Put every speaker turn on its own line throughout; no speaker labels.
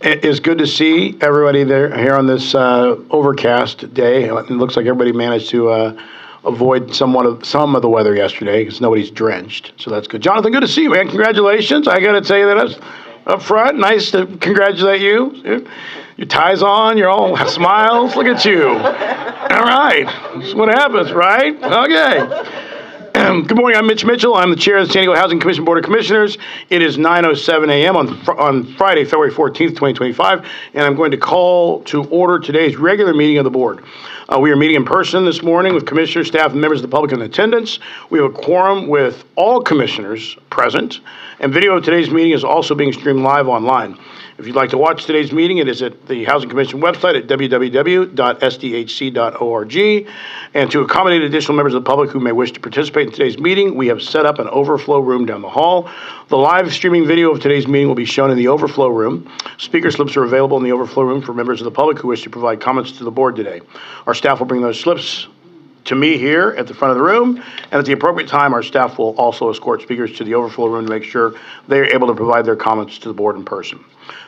It is good to see everybody there here on this overcast day. It looks like everybody managed to avoid some of the weather yesterday because nobody's drenched. So that's good. Jonathan, good to see you, man. Congratulations. I got to tell you that up front. Nice to congratulate you. Your tie's on. You're all smiles. Look at you. All right. That's what happens, right? Okay. Good morning, I'm Mitch Mitchell. I'm the chair of the San Diego Housing Commission Board of Commissioners. It is 9:07 a.m. on Friday, February 14th, 2025, and I'm going to call to order today's regular meeting of the board. We are meeting in person this morning with commissioners, staff, and members of the public in attendance. We have a quorum with all commissioners present, and video of today's meeting is also being streamed live online. If you'd like to watch today's meeting, it is at the Housing Commission website at www.sdhc.org. And to accommodate additional members of the public who may wish to participate in today's meeting, we have set up an overflow room down the hall. The live streaming video of today's meeting will be shown in the overflow room. Speaker slips are available in the overflow room for members of the public who wish to provide comments to the board today. Our staff will bring those slips to me here at the front of the room, and at the appropriate time, our staff will also escort speakers to the overflow room to make sure they are able to provide their comments to the board in person.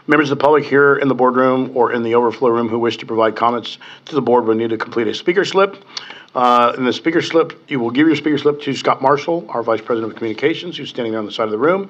Members of the public here in the boardroom or in the overflow room who wish to provide comments to the board will need to complete a speaker slip. In the speaker slip, you will give your speaker slip to Scott Marshall, our Vice President of Communications, who's standing there on the side of the room.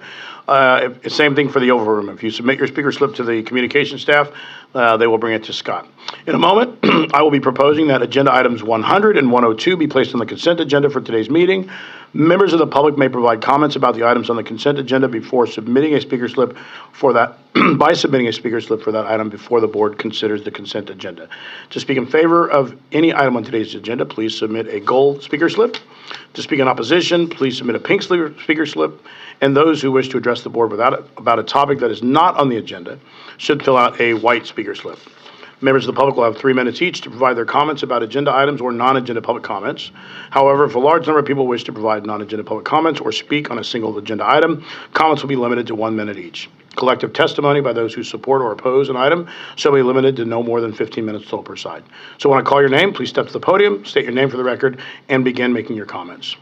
Same thing for the overflow room. If you submit your speaker slip to the communications staff, they will bring it to Scott. In a moment, I will be proposing that agenda items 100 and 102 be placed on the consent agenda for today's meeting. Members of the public may provide comments about the items on the consent agenda before submitting a speaker slip for that, by submitting a speaker slip for that item before the board considers the consent agenda. To speak in favor of any item on today's agenda, please submit a gold speaker slip. To speak in opposition, please submit a pink speaker slip. And those who wish to address the board about a topic that is not on the agenda should fill out a white speaker slip. Members of the public will have 3 minutes each to provide their comments about agenda items or non-agenda public comments. However, if a large number of people wish to provide non-agenda public comments or speak on a single agenda item, comments will be limited to 1 minute each. Collective testimony by those who support or oppose an item shall be limited to no more than 15 minutes total per side. So when I call your name, please step to the podium, state your name for the record, and begin making your comments.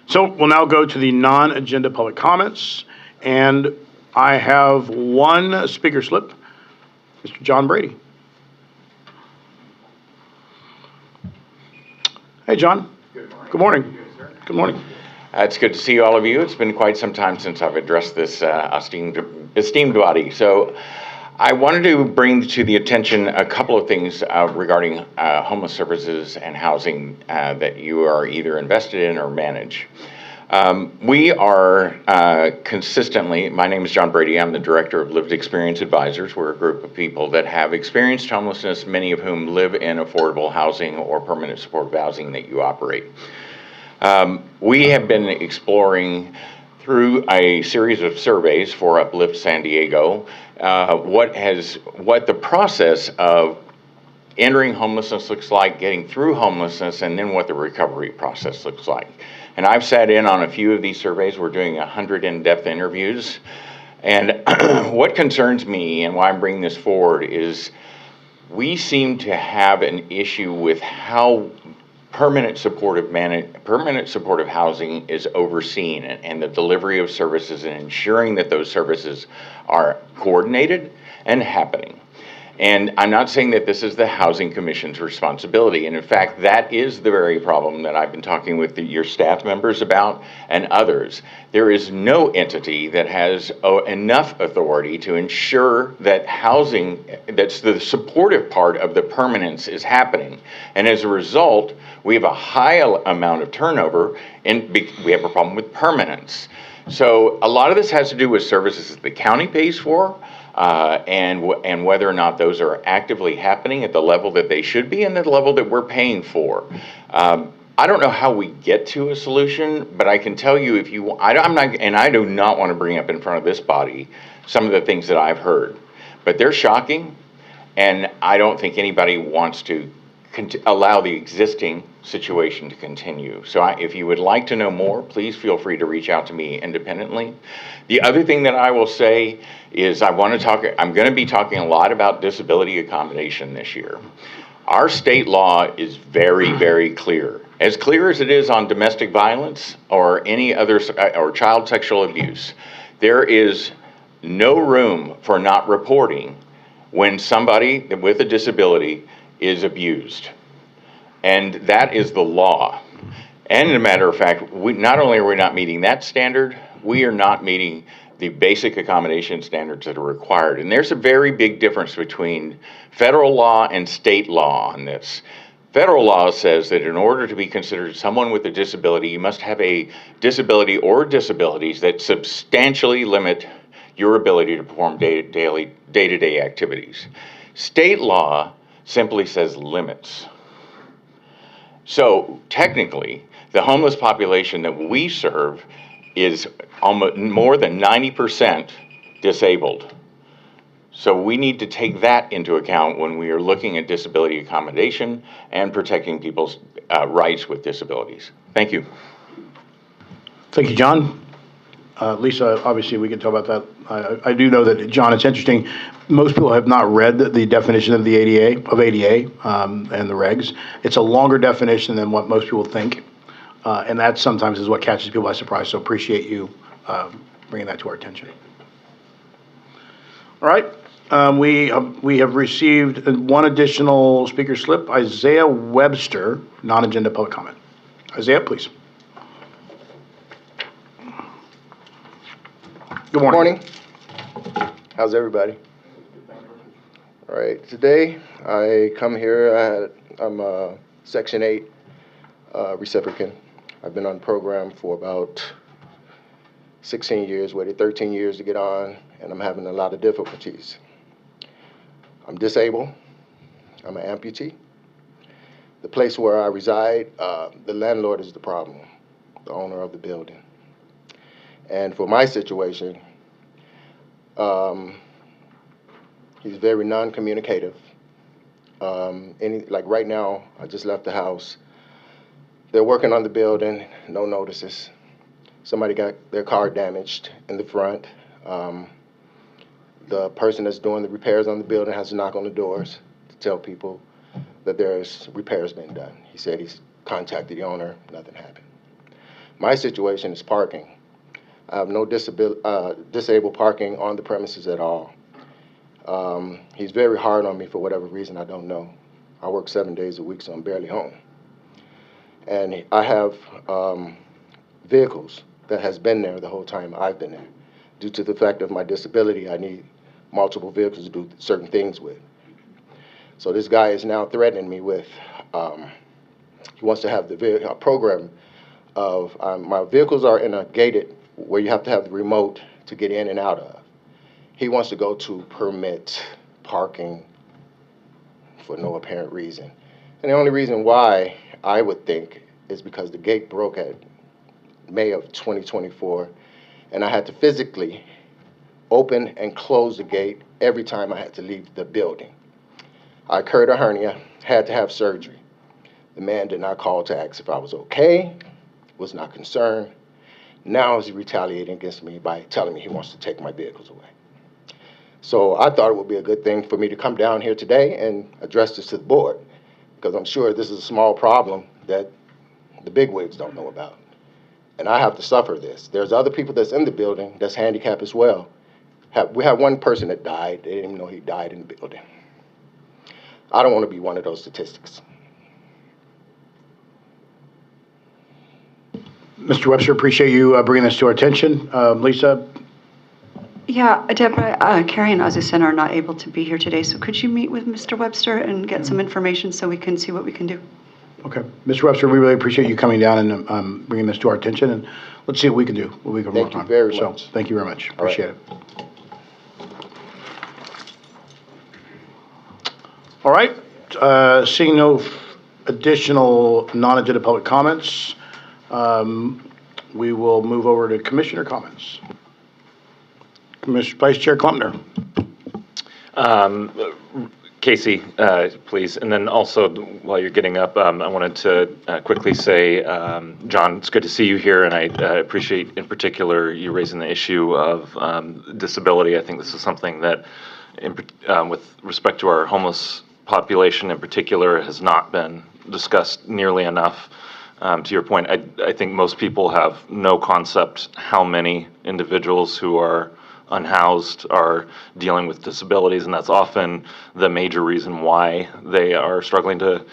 So we'll now go to the non-agenda public comments, and I have one speaker slip. Mr. John Brady. Hey, John.
Good morning.
Good morning.
Good morning. It's good to see all of you. It's been quite some time since I've addressed this esteemed body. So I wanted to bring to the attention a couple of things regarding homeless services and housing that you are either invested in or manage. We are consistently, my name is John Brady, I'm the director of Lived Experience Advisors. We're a group of people that have experienced homelessness, many of whom live in affordable housing or permanent supportive housing that you operate. We have been exploring through a series of surveys for Uplift San Diego, what the process of entering homelessness looks like, getting through homelessness, and then what the recovery process looks like. And I've sat in on a few of these surveys. We're doing 100 in-depth interviews. And what concerns me and why I'm bringing this forward is we seem to have an issue with how permanent supportive housing is overseen and the delivery of services and ensuring that those services are coordinated and happening. And I'm not saying that this is the Housing Commission's responsibility. And in fact, that is the very problem that I've been talking with your staff members about and others. There is no entity that has enough authority to ensure that housing, that's the supportive part of the permanence, is happening. And as a result, we have a high amount of turnover and we have a problem with permanence. So a lot of this has to do with services that the county pays for, and whether or not those are actively happening at the level that they should be and the level that we're paying for. I don't know how we get to a solution, but I can tell you I do not want to bring up in front of this body some of the things that I've heard, but they're shocking, and I don't think anybody wants to allow the existing situation to continue. So if you would like to know more, please feel free to reach out to me independently. The other thing that I will say is I'm going to be talking a lot about disability accommodation this year. Our state law is very, very clear as it is on domestic violence or any other or child sexual abuse. There is no room for not reporting when somebody with a disability is abused. And that is the law. And as a matter of fact, not only are we not meeting that standard, we are not meeting the basic accommodation standards that are required. And there's a very big difference between federal law and state law on this. Federal law says that in order to be considered someone with a disability, you must have a disability or disabilities that substantially limit your ability to perform day-to-day activities. State law simply says limits. So technically, the homeless population that we serve is almost more than 90% disabled. So we need to take that into account when we are looking at disability accommodation and protecting people's rights with disabilities. Thank you.
Thank you, John. Lisa, obviously we can talk about that. I do know that, John, it's interesting. Most people have not read the definition of the ADA, and the regs. It's a longer definition than what most people think. And that sometimes is what catches people by surprise. So appreciate you bringing that to our attention. All right. We have received one additional speaker slip, Isaiah Webster, non-agenda public comment. Isaiah, please. Good morning.
How's everybody? All right. Today I come here. I'm a Section 8 reciprocant. I've been on the program for about 16 years, waited 13 years to get on, and I'm having a lot of difficulties. I'm disabled. I'm an amputee. The place where I reside, the landlord is the problem, the owner of the building. And for my situation, he's very non-communicative. Like right now, I just left the house. They're working on the building, no notices. Somebody got their car damaged in the front. The person that's doing the repairs on the building has to knock on the doors to tell people that there's repairs being done. He said he's contacted the owner, nothing happened. My situation is parking. I have no disabled parking on the premises at all. He's very hard on me for whatever reason, I don't know. I work 7 days a week, so I'm barely home. And I have vehicles that has been there the whole time I've been there. Due to the fact of my disability, I need multiple vehicles to do certain things with. So this guy is now threatening me with, he wants to have the program of, my vehicles are in a gated where you have to have the remote to get in and out of. He wants to go to permit parking for no apparent reason. And the only reason why I would think is because the gate broke at May of 2024, and I had to physically open and close the gate every time I had to leave the building. I incurred a hernia, had to have surgery. The man did not call to ask if I was okay, was not concerned. Now he's retaliating against me by telling me he wants to take my vehicles away. So I thought it would be a good thing for me to come down here today and address this to the board, because I'm sure this is a small problem that the bigwigs don't know about. And I have to suffer this. There's other people that's in the building that's handicapped as well. We have one person that died. They didn't even know he died in the building. I don't want to be one of those statistics.
Mr. Webster, appreciate you bringing this to our attention. Lisa?
Yeah, Deborah, Carrie and Azucena are not able to be here today, so could you meet with Mr. Webster and get some information so we can see what we can do?
Okay. Mr. Webster, we really appreciate you coming down and bringing this to our attention, and let's see what we can do, what we can work on.
Thank you very much.
So, thank you very much. Appreciate it. All right. Seeing no additional non-agenda public comments, we will move over to commissioner comments. Commissioner Vice Chair Klempner.
Casey, please. And then also, while you're getting up, I wanted to quickly say, John, it's good to see you here, and I appreciate in particular you raising the issue of disability. I think this is something that, with respect to our homeless population in particular, has not been discussed nearly enough. To your point, I think most people have no concept how many individuals who are unhoused are dealing with disabilities, and that's often the major reason why they are struggling to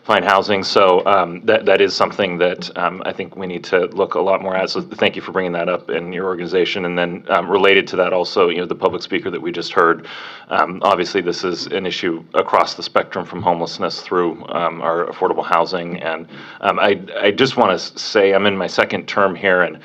find housing. So that is something that I think we need to look a lot more at. So thank you for bringing that up in your organization. And then related to that also, the public speaker that we just heard, obviously this is an issue across the spectrum from homelessness through our affordable housing. And I just want to say I'm in my second term here, and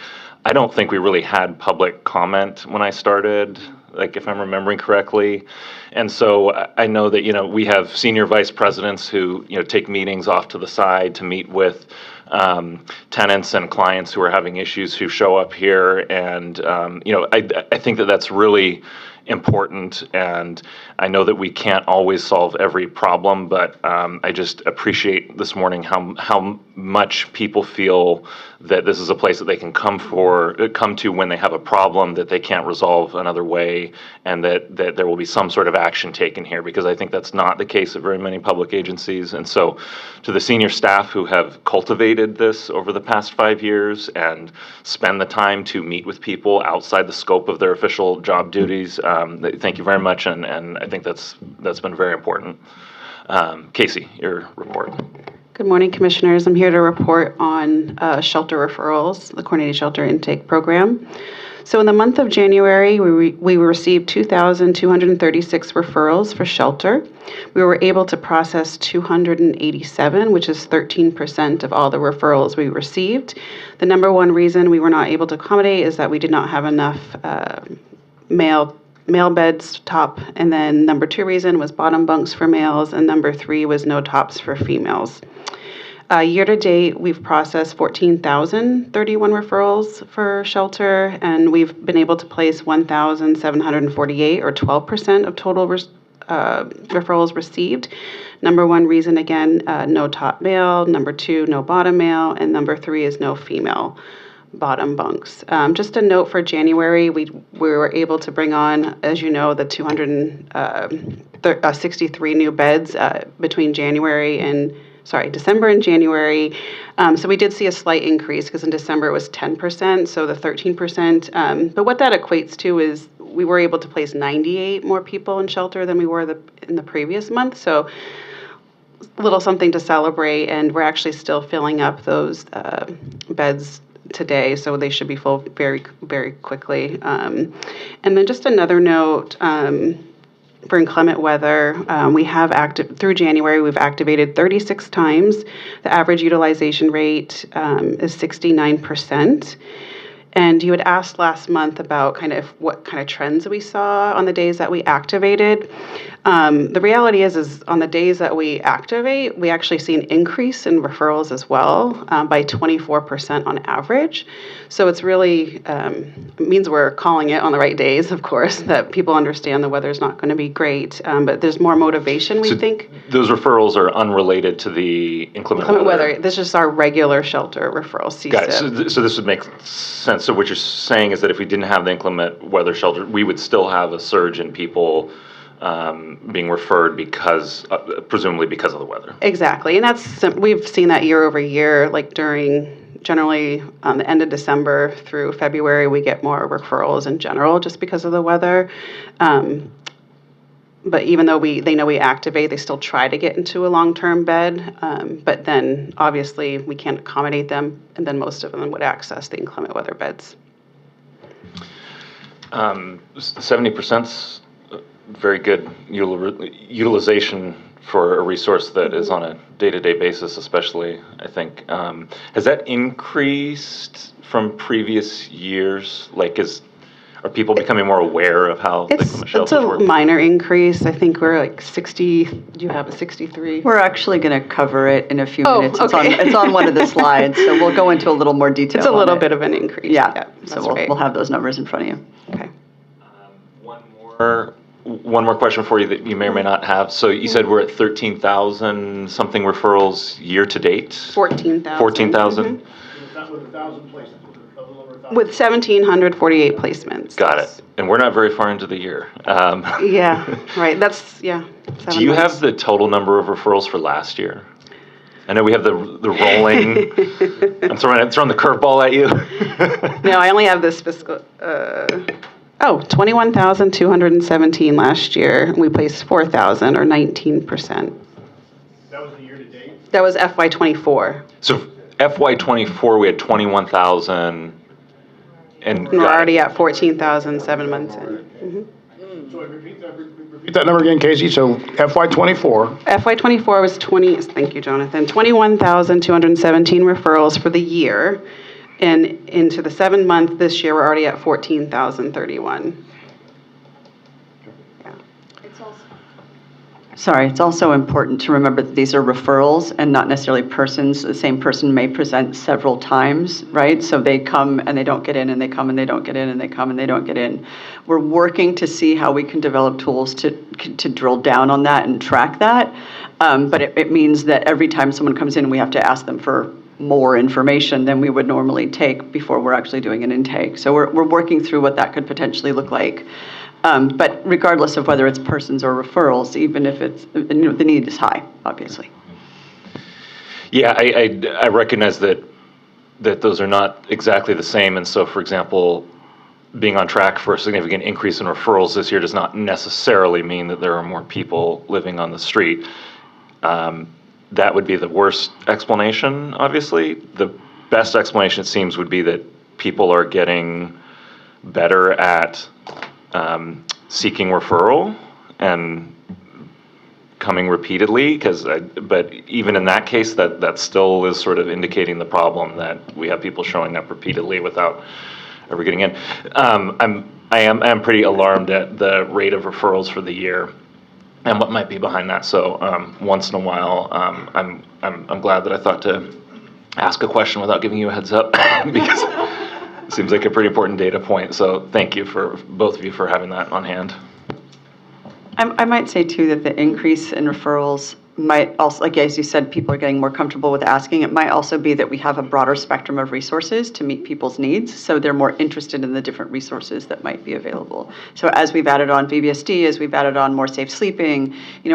I don't think we really had public comment when I started, like if I'm remembering correctly. And so I know that, we have senior vice presidents who, take meetings off to the side to meet with tenants and clients who are having issues who show up here. And, I think that that's really important. And I know that we can't always solve every problem, but I just appreciate this morning how much people feel that this is a place that they can come to when they have a problem that they can't resolve another way, and that there will be some sort of action taken here, because I think that's not the case at very many public agencies. And so to the senior staff who have cultivated this over the past 5 years and spend the time to meet with people outside the scope of their official job duties, thank you very much, and I think that's been very important. Casey, your report.
Good morning, Commissioners. I'm here to report on shelter referrals, the coordinated shelter intake program. So in the month of January, we received 2,236 referrals for shelter. We were able to process 287, which is 13% of all the referrals we received. The number one reason we were not able to accommodate is that we did not have enough male beds top, and then number two reason was bottom bunks for males, and number three was no tops for females. Year to date, we've processed 14,031 referrals for shelter, and we've been able to place 1,748, or 12% of total referrals received. Number one reason, again, no top male. Number two, no bottom male. And number three is no female bottom bunks. Just a note for January, we were able to bring on, as you know, the 263 new beds between December and January. So we did see a slight increase, because in December it was 10%, so the 13%. But what that equates to is we were able to place 98 more people in shelter than we were in the previous month. So a little something to celebrate, and we're actually still filling up those beds today, so they should be full very, very quickly. And then just another note, for inclement weather, we have through January, we've activated 36 times. The average utilization rate is 69%. And you had asked last month about what kind of trends we saw on the days that we activated. The reality is on the days that we activate, we actually see an increase in referrals as well, by 24% on average. So it's really, it means we're calling it on the right days, of course, that people understand the weather's not going to be great, but there's more motivation, we think.
Those referrals are unrelated to the inclement weather?
This is our regular shelter referral, CSIP. Got
it. So this would make sense. So what you're saying is that if we didn't have the inclement weather shelter, we would still have a surge in people being referred presumably because of the weather.
Exactly, and we've seen that year over year. Like generally on the end of December through February, we get more referrals in general just because of the weather. But even though they know we activate, they still try to get into a long-term bed. But then obviously we can't accommodate them, and then most of them would access the inclement weather beds.
70%'s very good utilization for a resource that is on a day-to-day basis, especially, I think. Has that increased from previous years? Are people becoming more aware of how the inclement shelters work?
It's a minor increase. I think we're like 60. Do you have a 63?
We're actually going to cover it in a few minutes.
Okay.
It's on one of the slides, so we'll go into a little more detail.
It's a little bit of an increase.
Yeah. So we'll have those numbers in front of you.
Okay.
One more question for you that you may or may not have. So you said we're at 13,000 something referrals year to date?
14,000.
14,000?
Mm-hmm.
With 1,000 placements.
With 1,748 placements.
Got it. And we're not very far into the year.
Yeah, right.
Do you have the total number of referrals for last year? I know we have the rolling. I'm throwing the curveball at you.
No, I only have this fiscal. Oh, 21,217 last year. We placed 4,000 or 19%.
That was the year-to-date?
That was FY '24.
So FY '24, we had 21,000 and
We're already at 14,000 7 months in.
So repeat that number again, Casey. So FY '24.
FY '24 was thank you, Jonathan, 21,217 referrals for the year. And into the 7 month this year, we're already at 14,031.
Sorry, it's also important to remember that these are referrals and not necessarily persons. The same person may present several times, right? So they come and they don't get in, and they come and they don't get in, and they come and they don't get in. We're working to see how we can develop tools to drill down on that and track that. But it means that every time someone comes in, we have to ask them for more information than we would normally take before we're actually doing an intake. So we're working through what that could potentially look like. But regardless of whether it's persons or referrals, even if it's, the need is high, obviously.
Yeah, I recognize that those are not exactly the same. And so, for example, being on track for a significant increase in referrals this year does not necessarily mean that there are more people living on the street. That would be the worst explanation, obviously. The best explanation, it seems, would be that people are getting better at seeking referral and coming repeatedly, but even in that case, that still is sort of indicating the problem that we have people showing up repeatedly without ever getting in. I am pretty alarmed at the rate of referrals for the year and what might be behind that. So once in a while, I'm glad that I thought to ask a question without giving you a heads up because it seems like a pretty important data point. So thank you for both of you for having that on hand.
I might say too that the increase in referrals might also, like as you said, people are getting more comfortable with asking. It might also be that we have a broader spectrum of resources to meet people's needs, so they're more interested in the different resources that might be available. So as we've added on VBSD, as we've added on more safe sleeping,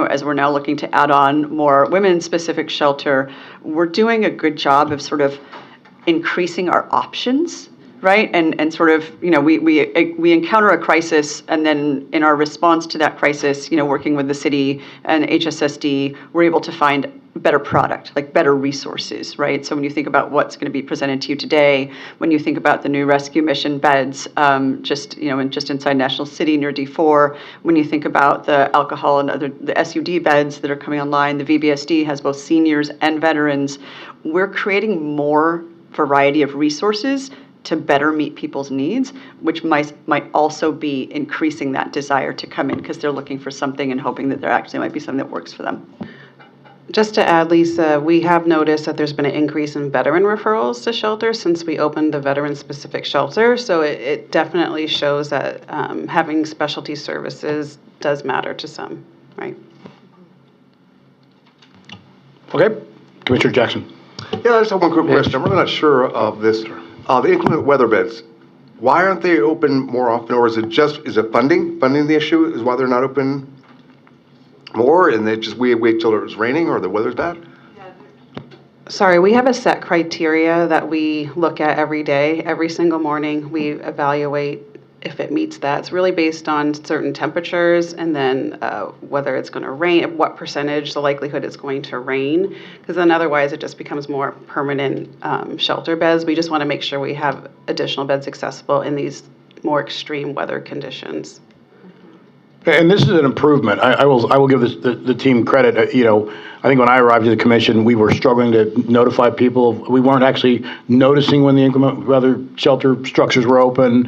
as we're now looking to add on more women-specific shelter, we're doing a good job of sort of increasing our options. Right, and sort of, we encounter a crisis, and then in our response to that crisis, working with the city and HSSD, we're able to find better product, like better resources, right? So when you think about what's going to be presented to you today, when you think about the new rescue mission beds, just inside National City near D4, when you think about the alcohol and the SUD beds that are coming online, the VBSD has both seniors and veterans. We're creating more variety of resources to better meet people's needs, which might also be increasing that desire to come in because they're looking for something and hoping that there actually might be something that works for them.
Just to add, Lisa, we have noticed that there's been an increase in veteran referrals to shelter since we opened the veteran-specific shelter. So it definitely shows that having specialty services does matter to some, right?
Okay, Commissioner Jackson.
Yeah, I just have one quick question. I'm really not sure of this. The inclement weather beds, why aren't they open more often, or is it funding? Funding the issue is why they're not open more, and they just wait till it's raining or the weather's bad?
Sorry, we have a set criteria that we look at every day. Every single morning, we evaluate if it meets that. It's really based on certain temperatures and then whether it's going to rain, what percentage, the likelihood it's going to rain, because then otherwise it just becomes more permanent shelter beds. We just want to make sure we have additional beds accessible in these more extreme weather conditions.
And this is an improvement. I will give the team credit. I think when I arrived at the commission, we were struggling to notify people. We weren't actually noticing when the inclement weather shelter structures were open.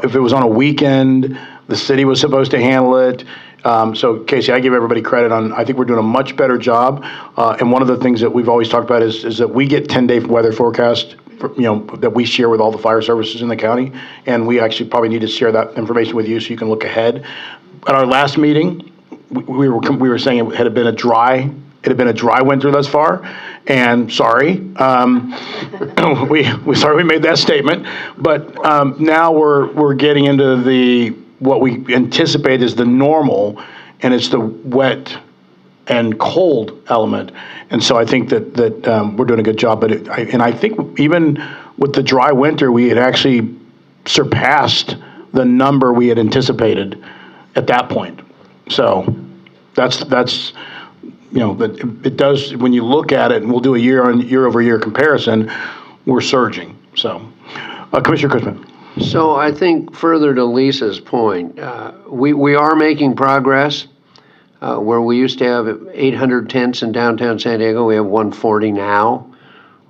If it was on a weekend, the city was supposed to handle it. So Casey, I give everybody credit on. I think we're doing a much better job. And one of the things that we've always talked about is that we get 10-day weather forecast. That we share with all the fire services in the county, and we actually probably need to share that information with you so you can look ahead. At our last meeting, we were saying it had been a dry winter thus far, and sorry, we sorry we made that statement, but now we're getting into what we anticipate is the normal, and it's the wet and cold element, and so I think that we're doing a good job. But I think even with the dry winter, we had actually surpassed the number we had anticipated at that point. So that's it does, when you look at it, and we'll do a year-over-year comparison, we're surging. So, Commissioner Cushman.
So I think further to Lisa's point, we are making progress. Where we used to have 800 tents in downtown San Diego, we have 140 now.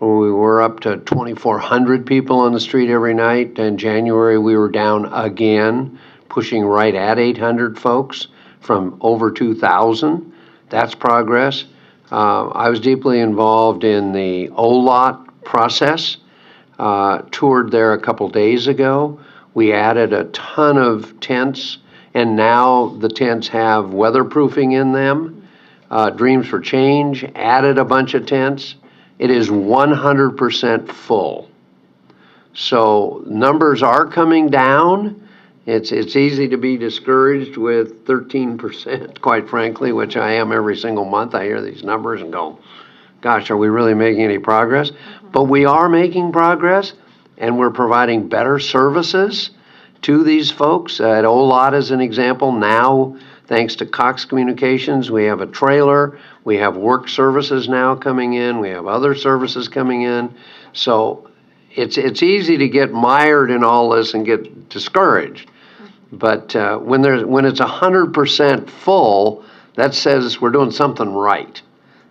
We were up to 2,400 people on the street every night. In January, we were down again, pushing right at 800 folks from over 2,000. That's progress. I was deeply involved in the OLOT process, toured there a couple days ago. We added a ton of tents, and now the tents have weatherproofing in them. Dreams for Change added a bunch of tents. It is 100% full. So numbers are coming down. It's easy to be discouraged with 13%, quite frankly, which I am every single month. I hear these numbers and go, gosh, are we really making any progress? But we are making progress, and we're providing better services to these folks. At OLOT, as an example, now, thanks to Cox Communications, we have a trailer. We have work services now coming in. We have other services coming in. So it's easy to get mired in all this and get discouraged. But when it's 100% full, that says we're doing something right.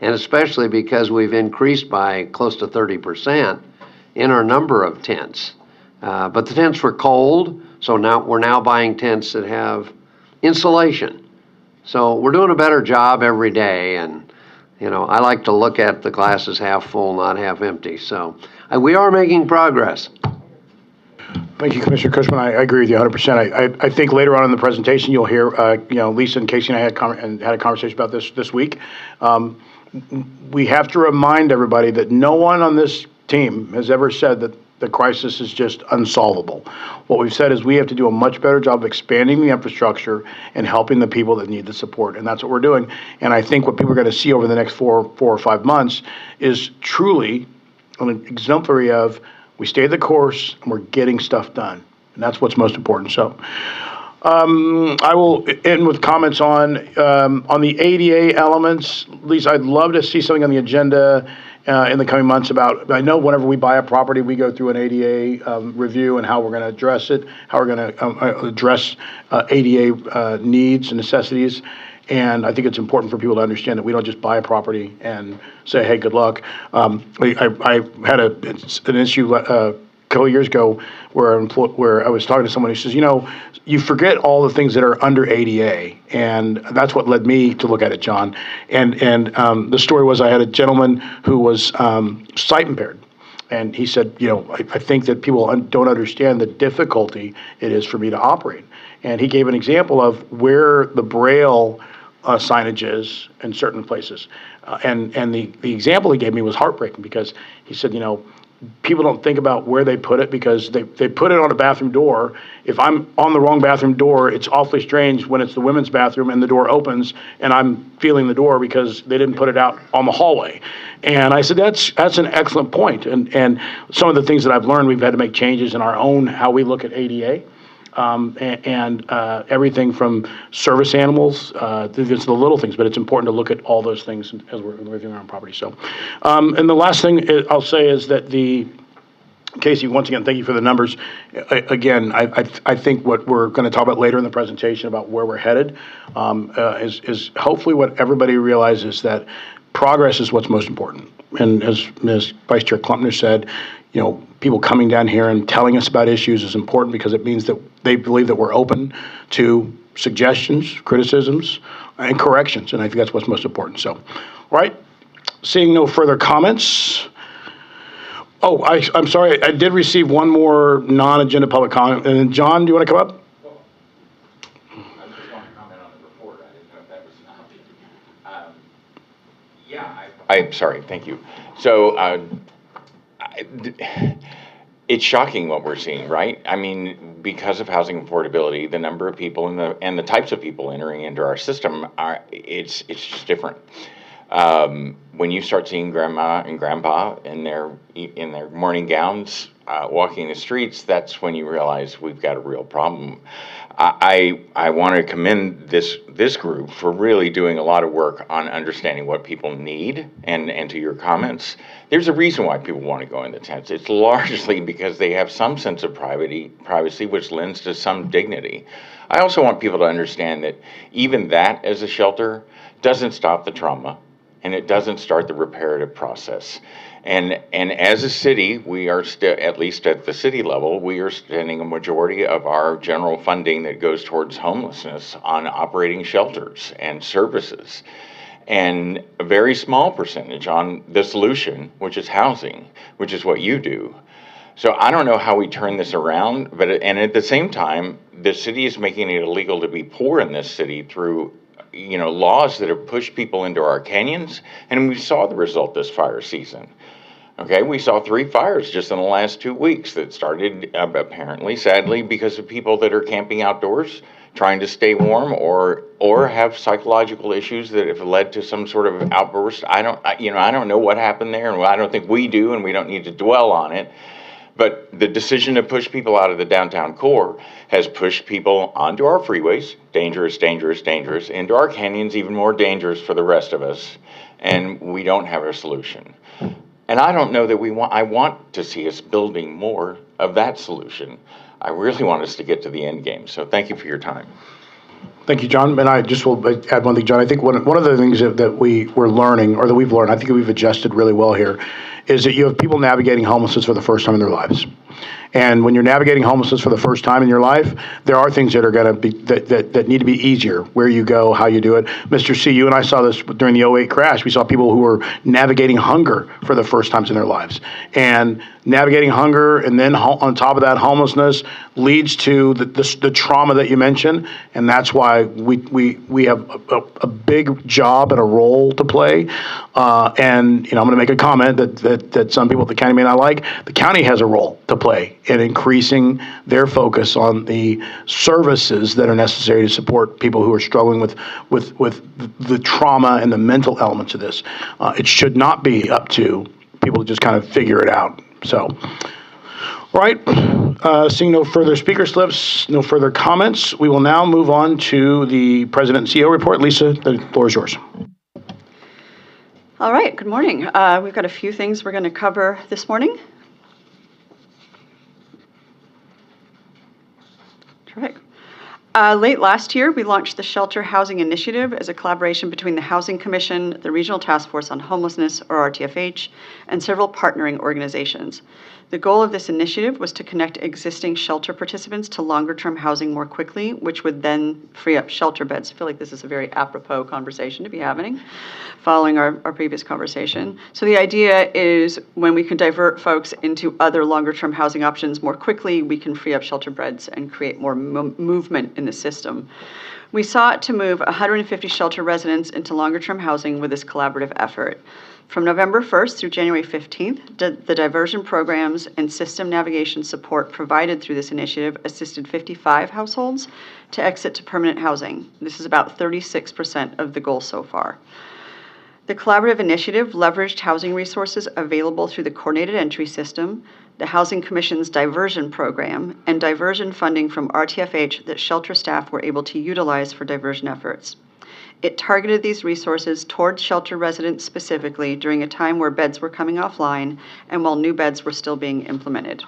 And especially because we've increased by close to 30% in our number of tents. But the tents were cold, so now we're buying tents that have insulation. So we're doing a better job every day, and I like to look at the glass as half full, not half empty. So we are making progress.
Thank you, Commissioner Cushman. I agree with you 100%. I think later on in the presentation you'll hear, Lisa and Casey and I had a conversation about this week. We have to remind everybody that no one on this team has ever said that the crisis is just unsolvable. What we've said is we have to do a much better job of expanding the infrastructure and helping the people that need the support, and that's what we're doing. And I think what people are going to see over the next four or 5 months is truly an exemplary of we stayed the course and we're getting stuff done, and that's what's most important. So I will end with comments on the ADA elements. Lisa, I'd love to see something on the agenda in the coming months about, I know whenever we buy a property, we go through an ADA review and how we're going to address it, how we're going to address ADA needs and necessities. And I think it's important for people to understand that we don't just buy a property and say, hey, good luck. I had an issue a couple of years ago where I was talking to someone who says, you forget all the things that are under ADA, and that's what led me to look at it, John. And the story was I had a gentleman who was sight impaired, and he said, I think that people don't understand the difficulty it is for me to operate. And he gave an example of where the Braille signage is in certain places. And the example he gave me was heartbreaking because he said, people don't think about where they put it because they put it on a bathroom door. If I'm on the wrong bathroom door, it's awfully strange when it's the women's bathroom and the door opens and I'm feeling the door because they didn't put it out on the hallway. And I said, that's an excellent point. And some of the things that I've learned, we've had to make changes in our own, how we look at ADA. And everything from service animals, it's the little things, but it's important to look at all those things as we're reviewing our own property. So, and the last thing I'll say is that Casey, once again, thank you for the numbers. Again, I think what we're going to talk about later in the presentation about where we're headed is hopefully what everybody realizes that progress is what's most important. And as Vice Chair Klumpner said, people coming down here and telling us about issues is important because it means that they believe that we're open to suggestions, criticisms, and corrections. And I think that's what's most important. So, all right, seeing no further comments. Oh, I'm sorry. I did receive one more non-agenda public comment. And then, John, do you want to come up?
I just want to comment on the report. I didn't know if that was an option. I'm sorry. Thank you. So, it's shocking what we're seeing, right? I mean, because of housing affordability, the number of people and the types of people entering into our system it's just different. When you start seeing grandma and grandpa in their morning gowns walking the streets, that's when you realize we've got a real problem. I want to commend this group for really doing a lot of work on understanding what people need. And to your comments, there's a reason why people want to go in the tents. It's largely because they have some sense of privacy, which lends to some dignity. I also want people to understand that even that as a shelter doesn't stop the trauma, and it doesn't start the reparative process. And as a city, we are still, at least at the city level, we are spending a majority of our general funding that goes towards homelessness on operating shelters and services, and a very small percentage on the solution, which is housing, which is what you do. So I don't know how we turn this around, and at the same time, the city is making it illegal to be poor in this city through laws that have pushed people into our canyons, and we saw the result this fire season. Okay, we saw 3 fires just in the last 2 weeks that started apparently, sadly, because of people that are camping outdoors, trying to stay warm, or have psychological issues that have led to some sort of outburst. I don't know what happened there, and I don't think we do, and we don't need to dwell on it. But the decision to push people out of the downtown core has pushed people onto our freeways, dangerous, dangerous, dangerous, into our canyons, even more dangerous for the rest of us, and we don't have a solution. And I don't know that I want to see us building more of that solution. I really want us to get to the end game. So thank you for your time.
Thank you, John. And I just will add one thing, John. I think one of the things that we're learning, or that we've learned, I think we've adjusted really well here, is that you have people navigating homelessness for the first time in their lives. And when you're navigating homelessness for the first time in your life, there are things that are going to be that need to be easier. Where you go, how you do it. Mr. C, you and I saw this during the '08 crash. We saw people who were navigating hunger for the first times in their lives. And navigating hunger, and then on top of that, homelessness leads to the trauma that you mentioned. And that's why we have a big job and a role to play. And I'm going to make a comment that some people at the county may not like. The county has a role to play in increasing their focus on the services that are necessary to support people who are struggling with the trauma and the mental elements of this. It should not be up to people to just kind of figure it out. So, all right, seeing no further speaker slips, no further comments, we will now move on to the President and CEO report. Lisa, the floor is yours.
All right, good morning. We've got a few things we're going to cover this morning. Terrific. Late last year, we launched the Shelter Housing Initiative as a collaboration between the Housing Commission, the Regional Task Force on Homelessness, or RTFH, and several partnering organizations. The goal of this initiative was to connect existing shelter participants to longer-term housing more quickly, which would then free up shelter beds. I feel like this is a very apropos conversation to be having, following our previous conversation. So the idea is when we can divert folks into other longer-term housing options more quickly, we can free up shelter beds and create more movement in the system. We sought to move 150 shelter residents into longer-term housing with this collaborative effort. From November 1st through January 15th, the diversion programs and system navigation support provided through this initiative assisted 55 households to exit to permanent housing. This is about 36% of the goal so far. The collaborative initiative leveraged housing resources available through the Coordinated Entry System, the Housing Commission's diversion program, and diversion funding from RTFH that shelter staff were able to utilize for diversion efforts. It targeted these resources towards shelter residents specifically during a time where beds were coming offline and while new beds were still being implemented.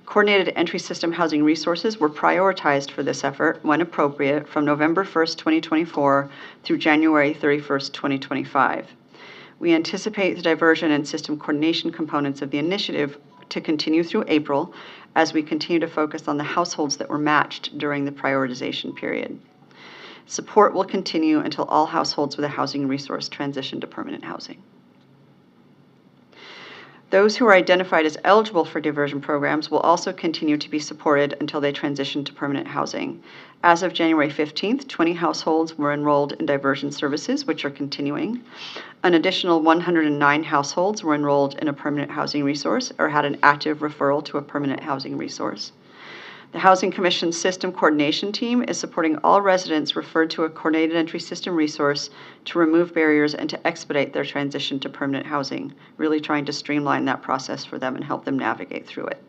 Coordinated Entry System housing resources were prioritized for this effort when appropriate from November 1st, 2024 through January 31st, 2025. We anticipate the diversion and system coordination components of the initiative to continue through April as we continue to focus on the households that were matched during the prioritization period. Support will continue until all households with a housing resource transition to permanent housing. Those who are identified as eligible for diversion programs will also continue to be supported until they transition to permanent housing. As of January 15th, 20 households were enrolled in diversion services, which are continuing. An additional 109 households were enrolled in a permanent housing resource or had an active referral to a permanent housing resource. The Housing Commission's System Coordination Team is supporting all residents referred to a coordinated entry system resource to remove barriers and to expedite their transition to permanent housing, really trying to streamline that process for them and help them navigate through it.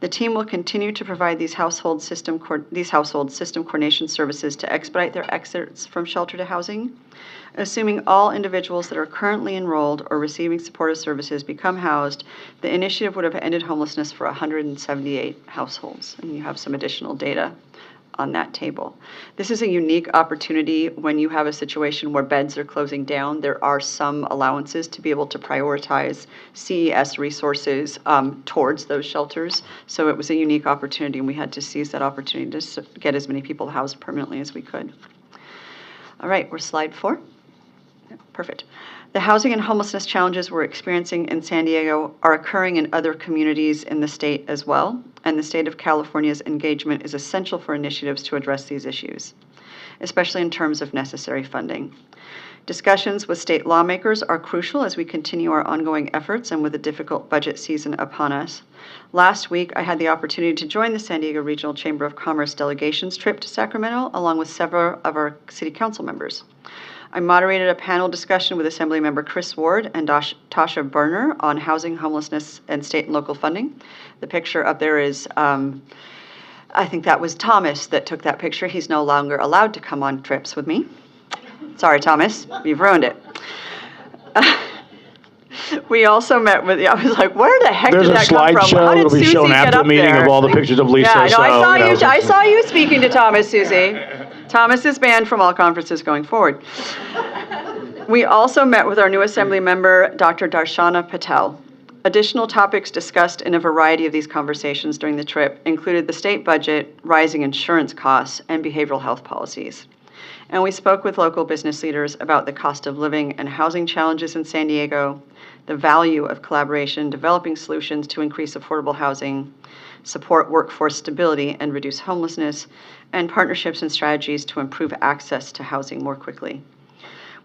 The team will continue to provide these household system coordination services to expedite their exits from shelter to housing. Assuming all individuals that are currently enrolled or receiving supportive services become housed, the initiative would have ended homelessness for 178 households. And you have some additional data on that table. This is a unique opportunity when you have a situation where beds are closing down. There are some allowances to be able to prioritize CES resources towards those shelters. So it was a unique opportunity, and we had to seize that opportunity to get as many people housed permanently as we could. All right, we're slide 4. Perfect. The housing and homelessness challenges we're experiencing in San Diego are occurring in other communities in the state as well, and the state of California's engagement is essential for initiatives to address these issues, especially in terms of necessary funding. Discussions with state lawmakers are crucial as we continue our ongoing efforts and with a difficult budget season upon us. Last week, I had the opportunity to join the San Diego Regional Chamber of Commerce delegation's trip to Sacramento, along with several of our city council members. I moderated a panel discussion with Assemblymember Chris Ward and Tasha Berner on housing, homelessness, and state and local funding. The picture up there is, I think that was Thomas that took that picture. He's no longer allowed to come on trips with me. Sorry, Thomas, you've ruined it. We also met with, I was like, where the heck
There's
did
a
that come from?
slideshow
How did
that'll be
Susie
shown
get
after the
up
meeting
there?
of all the pictures of Lisa.
Yeah, I know,
so,
I saw you speaking to Thomas, Susie. Thomas is banned from all conferences going forward. We also met with our new Assembly member, Dr. Darshana Patel. Additional topics discussed in a variety of these conversations during the trip included the state budget, rising insurance costs, and behavioral health policies. And we spoke with local business leaders about the cost of living and housing challenges in San Diego, the value of collaboration, developing solutions to increase affordable housing, support workforce stability and reduce homelessness, and partnerships and strategies to improve access to housing more quickly.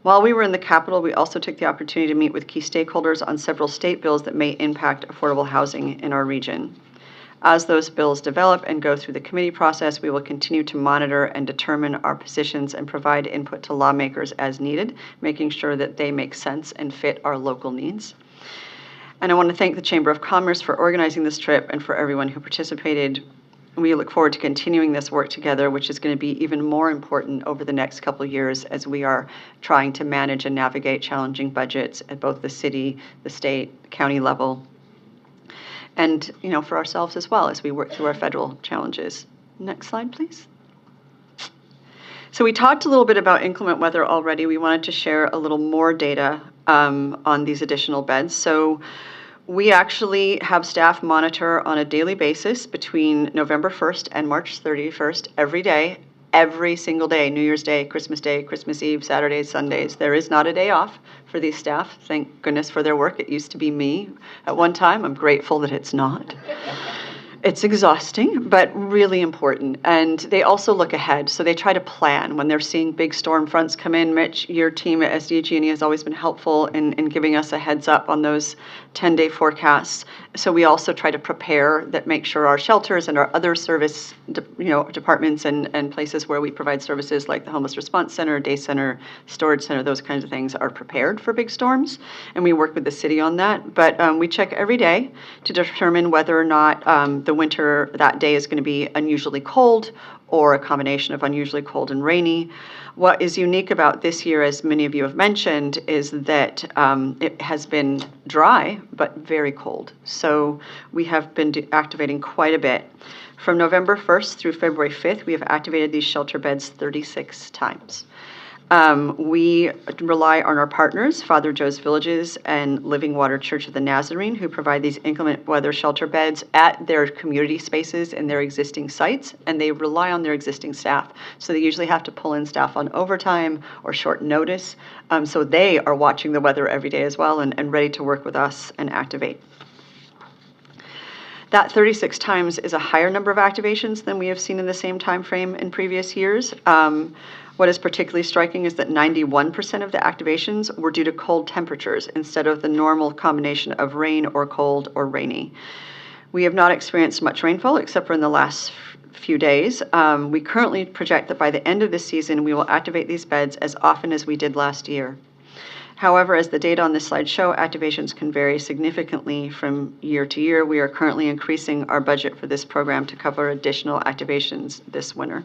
While we were in the Capitol, we also took the opportunity to meet with key stakeholders on several state bills that may impact affordable housing in our region. As those bills develop and go through the committee process, we will continue to monitor and determine our positions and provide input to lawmakers as needed, making sure that they make sense and fit our local needs. And I want to thank the Chamber of Commerce for organizing this trip and for everyone who participated. We look forward to continuing this work together, which is going to be even more important over the next couple of years as we are trying to manage and navigate challenging budgets at both the city, the state, the county level, and for ourselves as well as we work through our federal challenges. Next slide, please. So we talked a little bit about inclement weather already. We wanted to share a little more data on these additional beds. So we actually have staff monitor on a daily basis between November 1st and March 31st every day, every single day, New Year's Day, Christmas Eve, Saturdays, Sundays. There is not a day off for these staff. Thank goodness for their work. It used to be me at one time. I'm grateful that it's not. It's exhausting, but really important. And they also look ahead. So they try to plan when they're seeing big storm fronts come in. Mitch, your team at SDHC has always been helpful in giving us a heads up on those 10-day forecasts. So we also try to prepare that, make sure our shelters and our other service departments and places where we provide services like the Homeless Response Center, Day Center, Storage Center, those kinds of things are prepared for big storms. And we work with the city on that. But we check every day to determine whether or not the winter that day is going to be unusually cold or a combination of unusually cold and rainy. What is unique about this year, as many of you have mentioned, is that it has been dry but very cold. So we have been activating quite a bit. From November 1st through February 5th, we have activated these shelter beds 36 times. We rely on our partners, Father Joe's Villages and Living Water Church of the Nazarene, who provide these inclement weather shelter beds at their community spaces and their existing sites, and they rely on their existing staff. So they usually have to pull in staff on overtime or short notice. So they are watching the weather every day as well and ready to work with us and activate. That 36 times is a higher number of activations than we have seen in the same time frame in previous years. What is particularly striking is that 91% of the activations were due to cold temperatures instead of the normal combination of rain or cold or rainy. We have not experienced much rainfall except for in the last few days. We currently project that by the end of this season, we will activate these beds as often as we did last year. However, as the data on this slide show, activations can vary significantly from year to year. We are currently increasing our budget for this program to cover additional activations this winter.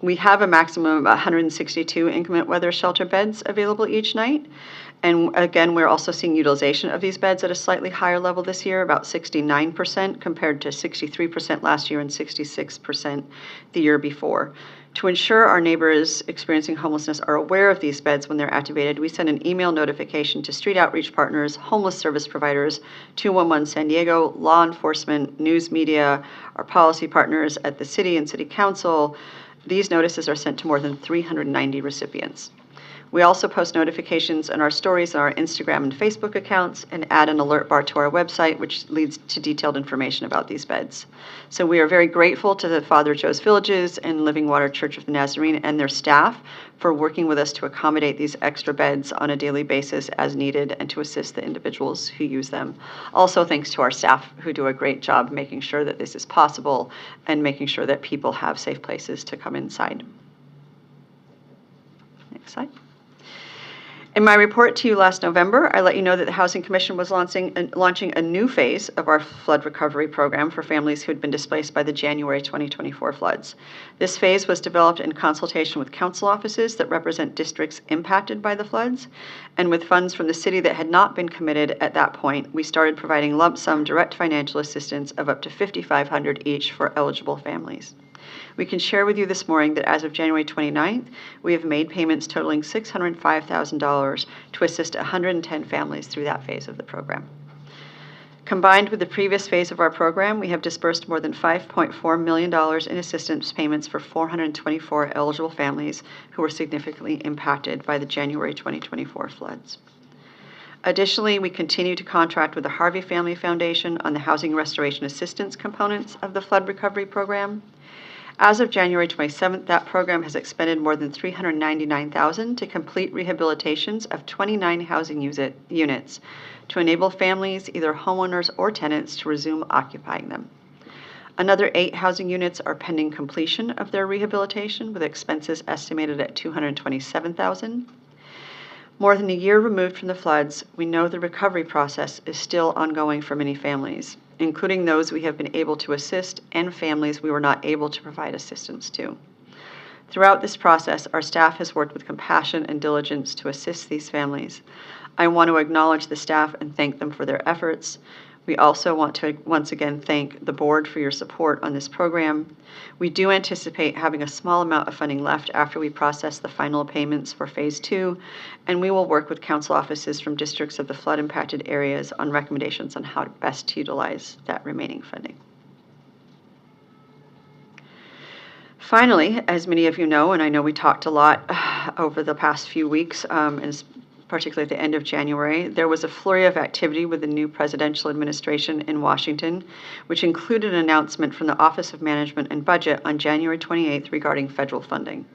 We have a maximum of 162 inclement weather shelter beds available each night. And again, we're also seeing utilization of these beds at a slightly higher level this year, about 69% compared to 63% last year and 66% the year before. To ensure our neighbors experiencing homelessness are aware of these beds when they're activated, we send an email notification to street outreach partners, homeless service providers, 211 San Diego, law enforcement, news media, our policy partners at the city and city council. These notices are sent to more than 390 recipients. We also post notifications on our stories on our Instagram and Facebook accounts and add an alert bar to our website, which leads to detailed information about these beds. So we are very grateful to the Father Joe's Villages and Living Water Church of the Nazarene and their staff for working with us to accommodate these extra beds on a daily basis as needed and to assist the individuals who use them. Also, thanks to our staff who do a great job making sure that this is possible and making sure that people have safe places to come inside. Next slide. In my report to you last November, I let you know that the Housing Commission was launching a new phase of our flood recovery program for families who had been displaced by the January 2024 floods. This phase was developed in consultation with council offices that represent districts impacted by the floods, and with funds from the city that had not been committed at that point, we started providing lump sum direct financial assistance of up to $5,500 each for eligible families. We can share with you this morning that as of January 29th, we have made payments totaling $605,000 to assist 110 families through that phase of the program. Combined with the previous phase of our program, we have dispersed more than $5.4 million in assistance payments for 424 eligible families who were significantly impacted by the January 2024 floods. Additionally, we continue to contract with the Harvey Family Foundation on the housing restoration assistance components of the flood recovery program. As of January 27th, that program has expended more than $399,000 to complete rehabilitations of 29 housing units to enable families, either homeowners or tenants, to resume occupying them. Another 8 housing units are pending completion of their rehabilitation, with expenses estimated at $227,000. More than a year removed from the floods, we know the recovery process is still ongoing for many families, including those we have been able to assist and families we were not able to provide assistance to. Throughout this process, our staff has worked with compassion and diligence to assist these families. I want to acknowledge the staff and thank them for their efforts. We also want to once again thank the board for your support on this program. We do anticipate having a small amount of funding left after we process the final payments for phase 2, and we will work with council offices from districts of the flood impacted areas on recommendations on how to best utilize that remaining funding. Finally, as many of you know, and I know we talked a lot over the past few weeks, and particularly at the end of January, there was a flurry of activity with the new presidential administration in Washington, which included an announcement from the Office of Management and Budget on January 28th regarding federal funding.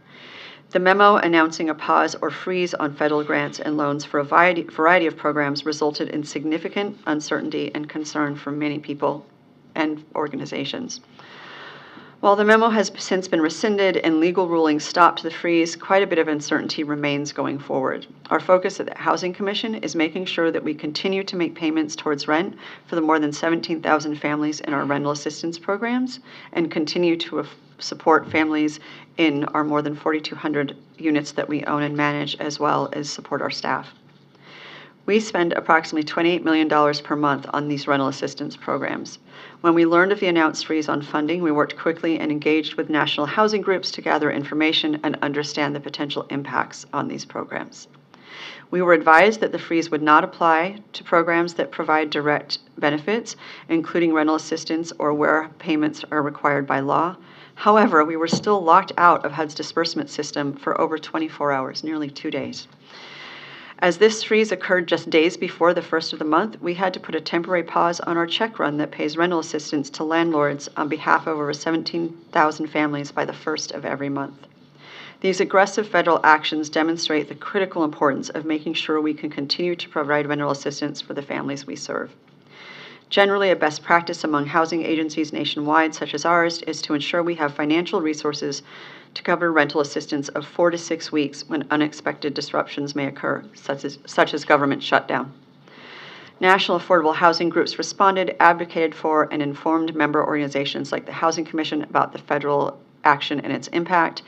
The memo announcing a pause or freeze on federal grants and loans for a variety of programs resulted in significant uncertainty and concern for many people and organizations. While the memo has since been rescinded and legal rulings stopped the freeze, quite a bit of uncertainty remains going forward. Our focus at the Housing Commission is making sure that we continue to make payments towards rent for the more than 17,000 families in our rental assistance programs and continue to support families in our more than 4,200 units that we own and manage, as well as support our staff. We spend approximately $28 million per month on these rental assistance programs. When we learned of the announced freeze on funding, we worked quickly and engaged with national housing groups to gather information and understand the potential impacts on these programs. We were advised that the freeze would not apply to programs that provide direct benefits, including rental assistance or where payments are required by law. However, we were still locked out of HUD's disbursement system for over 24 hours, nearly 2 days. As this freeze occurred just days before the first of the month, we had to put a temporary pause on our check run that pays rental assistance to landlords on behalf of over 17,000 families by the first of every month. These aggressive federal actions demonstrate the critical importance of making sure we can continue to provide rental assistance for the families we serve. Generally, a best practice among housing agencies nationwide, such as ours, is to ensure we have financial resources to cover rental assistance of 4 to 6 weeks when unexpected disruptions may occur, such as government shutdown. National affordable housing groups responded, advocated for, and informed member organizations like the Housing Commission about the federal action and its impact,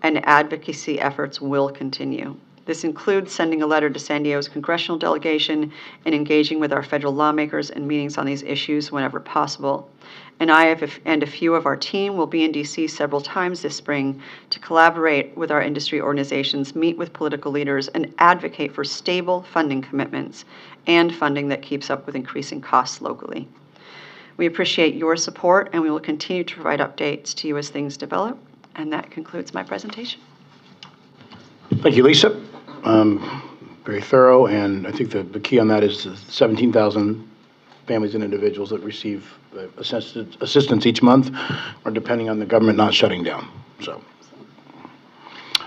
and advocacy efforts will continue. This includes sending a letter to San Diego's congressional delegation and engaging with our federal lawmakers in meetings on these issues whenever possible. And I and a few of our team will be in D.C. several times this spring to collaborate with our industry organizations, meet with political leaders, and advocate for stable funding commitments and funding that keeps up with increasing costs locally. We appreciate your support, and we will continue to provide updates to you as things develop. And that concludes my presentation.
Thank you, Lisa. Very thorough, and I think the key on that is the 17,000 families and individuals that receive assistance each month are depending on the government not shutting down. So,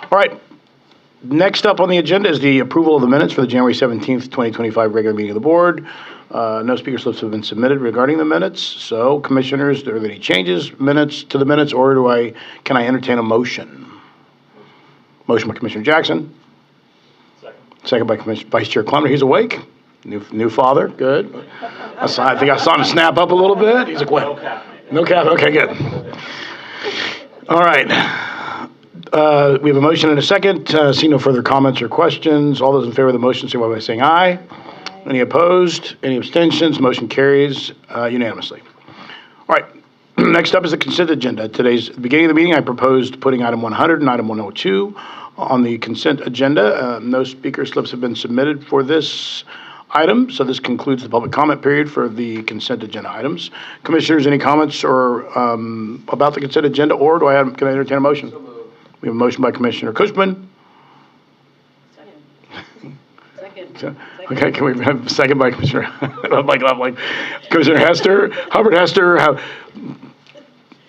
all right. Next up on the agenda is the approval of the minutes for the January 17th, 2025 regular meeting of the board. No speaker slips have been submitted regarding the minutes. So, commissioners, are there any changes to the minutes, or can I entertain a motion? Motion by Commissioner Jackson. Second by Vice Chair Clemmer. He's awake. New father. Good. I think I saw him snap up a little bit. He's like, what? No cap. Okay, good. All right. We have a motion and a second. See no further comments or questions. All those in favor of the motion, say by saying aye. Any opposed? Any abstentions? Motion carries unanimously. All right. Next up is the consent agenda. At the beginning of the meeting, I proposed putting item 100 and item 102 on the consent agenda. No speaker slips have been submitted for this item, so this concludes the public comment period for the consent agenda items. Commissioners, any comments or about the consent agenda, or can I entertain a motion? We have a motion by Commissioner Cushman. Second. Okay, can we have a second by Commissioner Commissioner Hester, Hubbard Hester?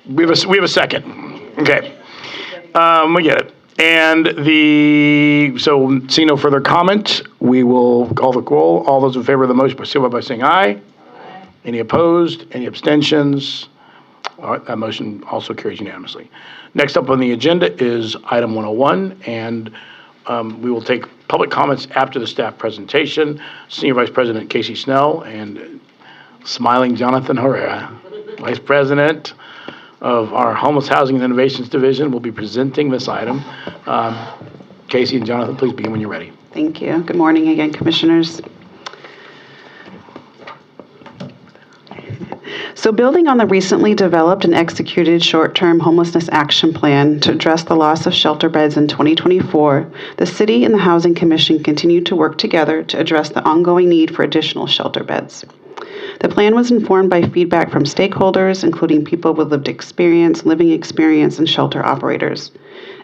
We have a second. Okay, we get it. And so see no further comment, we will call the roll. All those in favor of the motion, proceed by saying aye. Any opposed? Any abstentions? All right, that motion also carries unanimously. Next up on the agenda is item 101, and we will take public comments after the staff presentation. Senior Vice President Casey Snell and smiling Jonathan Herrera, Vice President of our Homeless Housing and Innovations Division, will be presenting this item. Casey and Jonathan, please begin when you're ready.
Thank you. Good morning again, Commissioners. So building on the recently developed and executed short-term homelessness action plan to address the loss of shelter beds in 2024, the City and the Housing Commission continue to work together to address the ongoing need for additional shelter beds. The plan was informed by feedback from stakeholders, including people with lived experience, living experience, and shelter operators.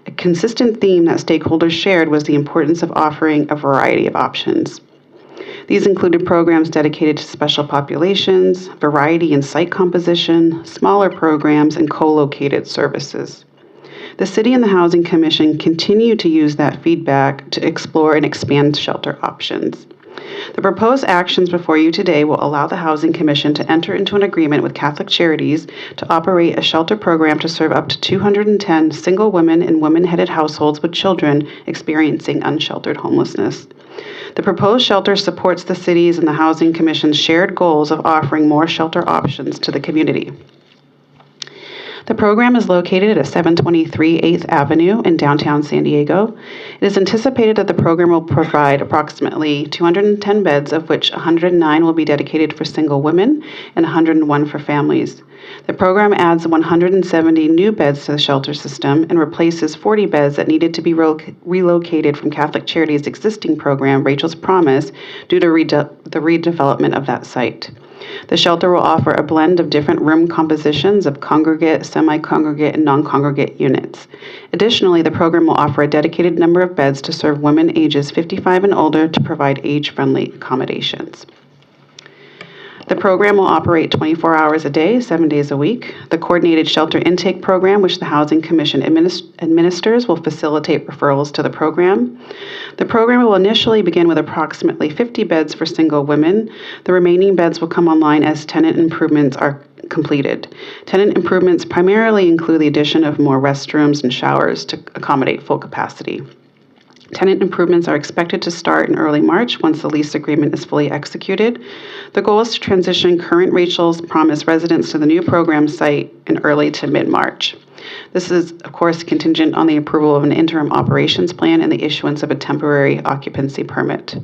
A consistent theme that stakeholders shared was the importance of offering a variety of options. These included programs dedicated to special populations, variety in site composition, smaller programs, and co-located services. The City and the Housing Commission continue to use that feedback to explore and expand shelter options. The proposed actions before you today will allow the Housing Commission to enter into an agreement with Catholic Charities to operate a shelter program to serve up to 210 single women and women-headed households with children experiencing unsheltered homelessness. The proposed shelter supports the City's and the Housing Commission's shared goals of offering more shelter options to the community. The program is located at 723 8th Avenue in downtown San Diego. It is anticipated that the program will provide approximately 210 beds, of which 109 will be dedicated for single women and 101 for families. The program adds 170 new beds to the shelter system and replaces 40 beds that needed to be relocated from Catholic Charities' existing program, Rachel's Promise, due to the redevelopment of that site. The shelter will offer a blend of different room compositions of congregate, semi-congregate, and non-congregate units. Additionally, the program will offer a dedicated number of beds to serve women ages 55 and older to provide age-friendly accommodations. The program will operate 24 hours a day, 7 days a week. The coordinated shelter intake program, which the Housing Commission administers, will facilitate referrals to the program. The program will initially begin with approximately 50 beds for single women. The remaining beds will come online as tenant improvements are completed. Tenant improvements primarily include the addition of more restrooms and showers to accommodate full capacity. Tenant improvements are expected to start in early March once the lease agreement is fully executed. The goal is to transition current Rachel's Promise residents to the new program site in early to mid-March. This is, of course, contingent on the approval of an interim operations plan and the issuance of a temporary occupancy permit.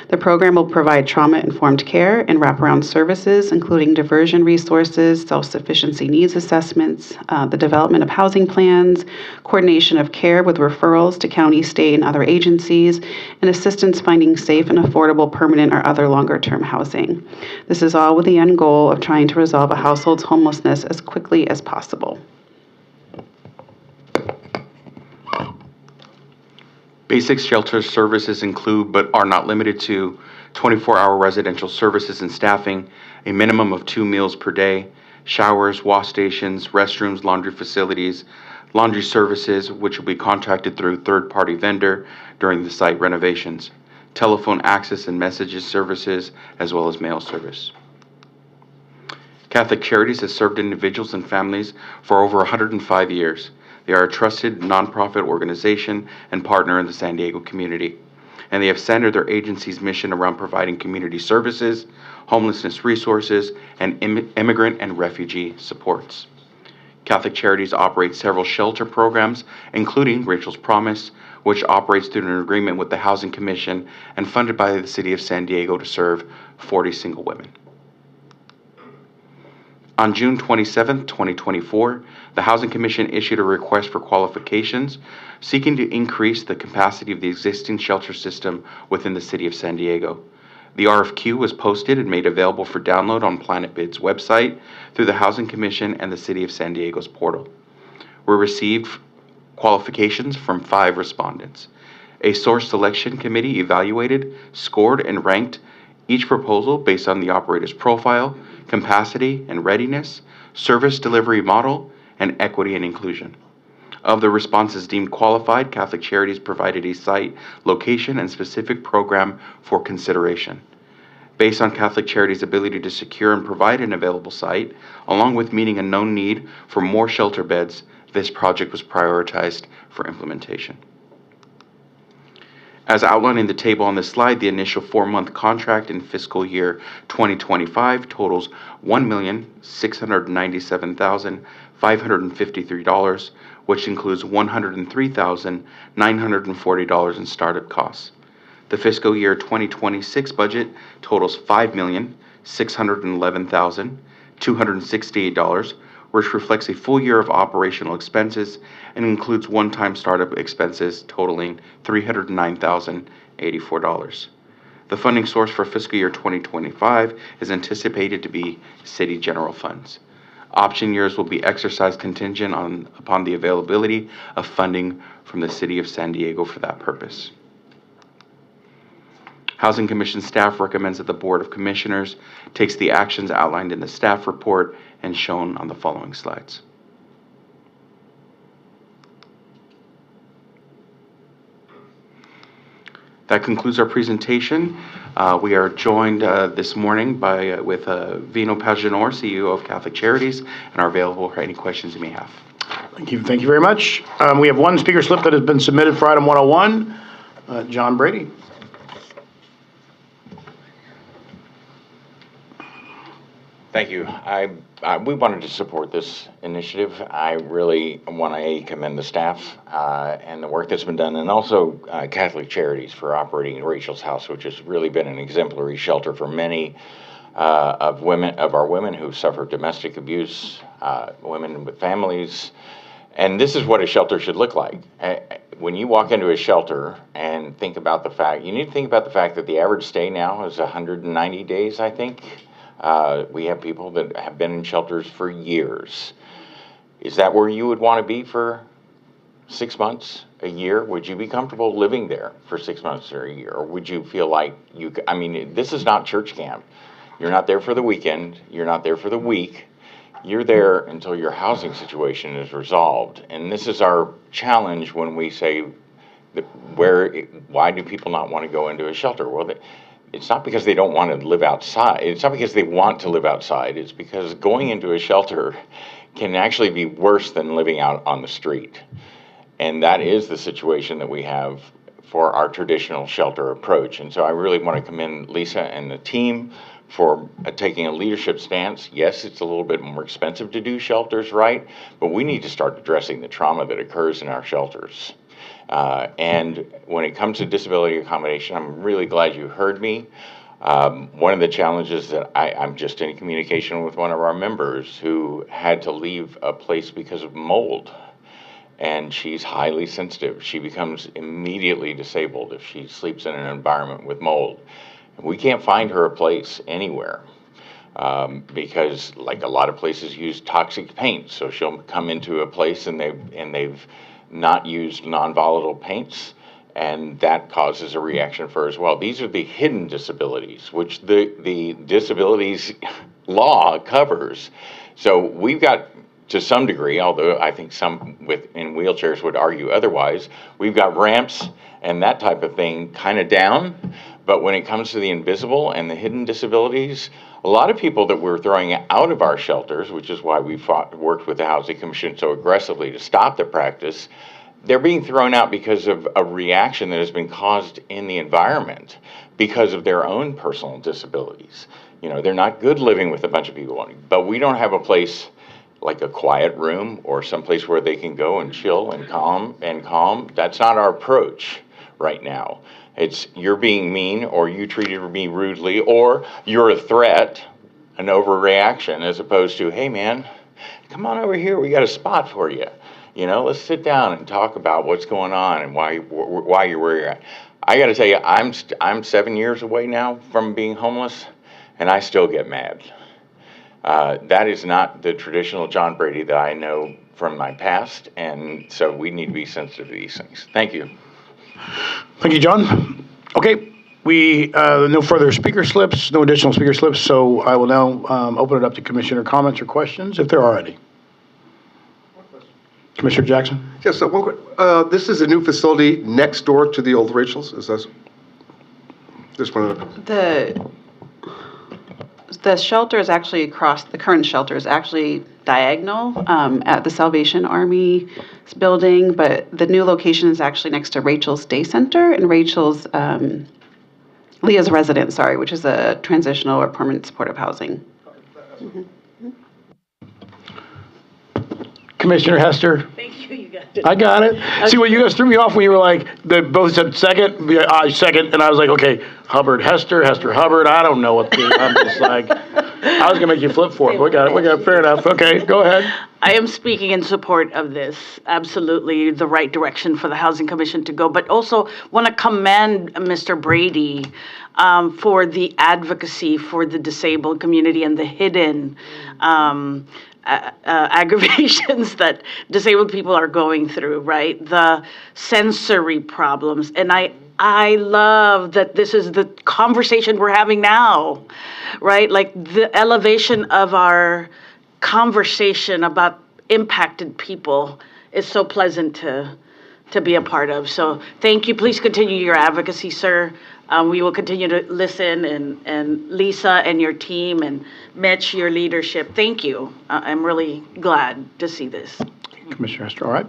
The program will provide trauma-informed care and wraparound services, including diversion resources, self-sufficiency needs assessments, the development of housing plans, coordination of care with referrals to county, state, and other agencies, and assistance finding safe and affordable permanent or other longer-term housing. This is all with the end goal of trying to resolve a household's homelessness as quickly as possible.
Basic shelter services include, but are not limited to, 24-hour residential services and staffing, a minimum of 2 meals per day, showers, wash stations, restrooms, laundry facilities, laundry services, which will be contracted through third-party vendor during the site renovations, telephone access and messages services, as well as mail service. Catholic Charities has served individuals and families for over 105 years. They are a trusted nonprofit organization and partner in the San Diego community, and they have centered their agency's mission around providing community services, homelessness resources, and immigrant and refugee supports. Catholic Charities operates several shelter programs, including Rachel's Promise, which operates through an agreement with the Housing Commission and funded by the City of San Diego to serve 40 single women. On June 27, 2024, the Housing Commission issued a request for qualifications seeking to increase the capacity of the existing shelter system within the City of San Diego. The RFQ was posted and made available for download on Planet Bid's website through the Housing Commission and the City of San Diego's portal. We received qualifications from 5 respondents. A source selection committee evaluated, scored, and ranked each proposal based on the operator's profile, capacity and readiness, service delivery model, and equity and inclusion. Of the responses deemed qualified, Catholic Charities provided a site, location, and specific program for consideration. Based on Catholic Charities' ability to secure and provide an available site, along with meeting a known need for more shelter beds, this project was prioritized for implementation. As outlined in the table on this slide, the initial 4-month contract in fiscal year 2025 totals $1,697,553, which includes $103,940 in startup costs. The fiscal year 2026 budget totals $5,611,268, which reflects a full year of operational expenses and includes one-time startup expenses totaling $309,084. The funding source for fiscal year 2025 is anticipated to be city general funds. Option years will be exercised contingent upon the availability of funding from the City of San Diego for that purpose. Housing Commission staff recommends that the Board of Commissioners takes the actions outlined in the staff report and shown on the following slides. That concludes our presentation. We are joined this morning with Vino Paginor, CEO of Catholic Charities, and are available for any questions you may have.
Thank you very much. We have one speaker slip that has been submitted for item 101. John Brady.
Thank you. We wanted to support this initiative. I really want to commend the staff and the work that's been done, and also Catholic Charities for operating Rachel's House, which has really been an exemplary shelter for many of our women who suffer domestic abuse, women with families. And this is what a shelter should look like. When you walk into a shelter and think about the fact, you need to think about the fact that the average stay now is 190 days, I think. We have people that have been in shelters for years. Is that where you would want to be for 6 months, a year? Would you be comfortable living there for 6 months or a year? Or would you feel like this is not church camp. You're not there for the weekend. You're not there for the week. You're there until your housing situation is resolved. And this is our challenge when we say, why do people not want to go into a shelter? Well, it's not because they don't want to live outside. It's not because they want to live outside. It's because going into a shelter can actually be worse than living out on the street. And that is the situation that we have for our traditional shelter approach. And so I really want to commend Lisa and the team for taking a leadership stance. Yes, it's a little bit more expensive to do shelters right, but we need to start addressing the trauma that occurs in our shelters. And when it comes to disability accommodation, I'm really glad you heard me. One of the challenges that I'm just in communication with one of our members who had to leave a place because of mold. And she's highly sensitive. She becomes immediately disabled if she sleeps in an environment with mold. We can't find her a place anywhere because, like, a lot of places use toxic paint. So she'll come into a place and they've not used non-volatile paints, and that causes a reaction for her as well. These are the hidden disabilities, which the disabilities law covers. So we've got, to some degree, although I think some in wheelchairs would argue otherwise, we've got ramps and that type of thing kind of down. But when it comes to the invisible and the hidden disabilities, a lot of people that we're throwing out of our shelters, which is why we've worked with the Housing Commission so aggressively to stop the practice, they're being thrown out because of a reaction that has been caused in the environment because of their own personal disabilities. You know, they're not good living with a bunch of people, but we don't have a place like a quiet room or someplace where they can go and chill and calm. That's not our approach right now. It's you're being mean, or you treated me rudely, or you're a threat, an overreaction, as opposed to, hey man, come on over here, we got a spot for you. You know, let's sit down and talk about what's going on and why you're where you're at. I got to tell you, I'm 7 years away now from being homeless, and I still get mad. That is not the traditional John Brady that I know from my past, and so we need to be sensitive to these things. Thank you.
Thank you, John. Okay, no further speaker slips, no additional speaker slips, so I will now open it up to commissioner comments or questions, if there are any. Commissioner Jackson?
Yes, one quick, this is a new facility next door to the old Rachel's, is this one of
The shelter is actually the current shelter is actually diagonal at the Salvation Army building, but the new location is actually next to Rachel's Day Center and Leah's Residence, which is a transitional or permanent supportive housing. Mm-hmm.
Commissioner Hester?
Thank you, you got it.
I got it. See, what you guys threw me off when you were like, they both said second, I second, and I was like, okay, Hubbard, Hester, Hubbard, I don't know what to do. I'm just like, I was going to make you flip for it. We got it, fair enough. Okay, go ahead.
I am speaking in support of this. Absolutely the right direction for the Housing Commission to go, but also want to commend Mr. Brady for the advocacy for the disabled community and the hidden aggravations that disabled people are going through, right? The sensory problems. And I love that this is the conversation we're having now, right? Like the elevation of our conversation about impacted people is so pleasant to be a part of. So thank you. Please continue your advocacy, sir. We will continue to listen, and Lisa and your team, and Mitch, your leadership. Thank you. I'm really glad to see this.
Commissioner Hester, all right.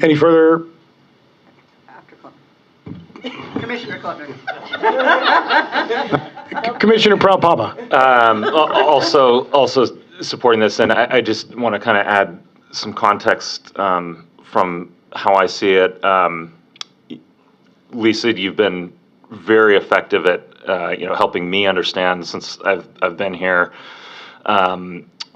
Any further?
Commissioner Klutner.
Commissioner Proud-Papa.
Also supporting this, and I just want to kind of add some context from how I see it. Lisa, you've been very effective at helping me understand, since I've been here,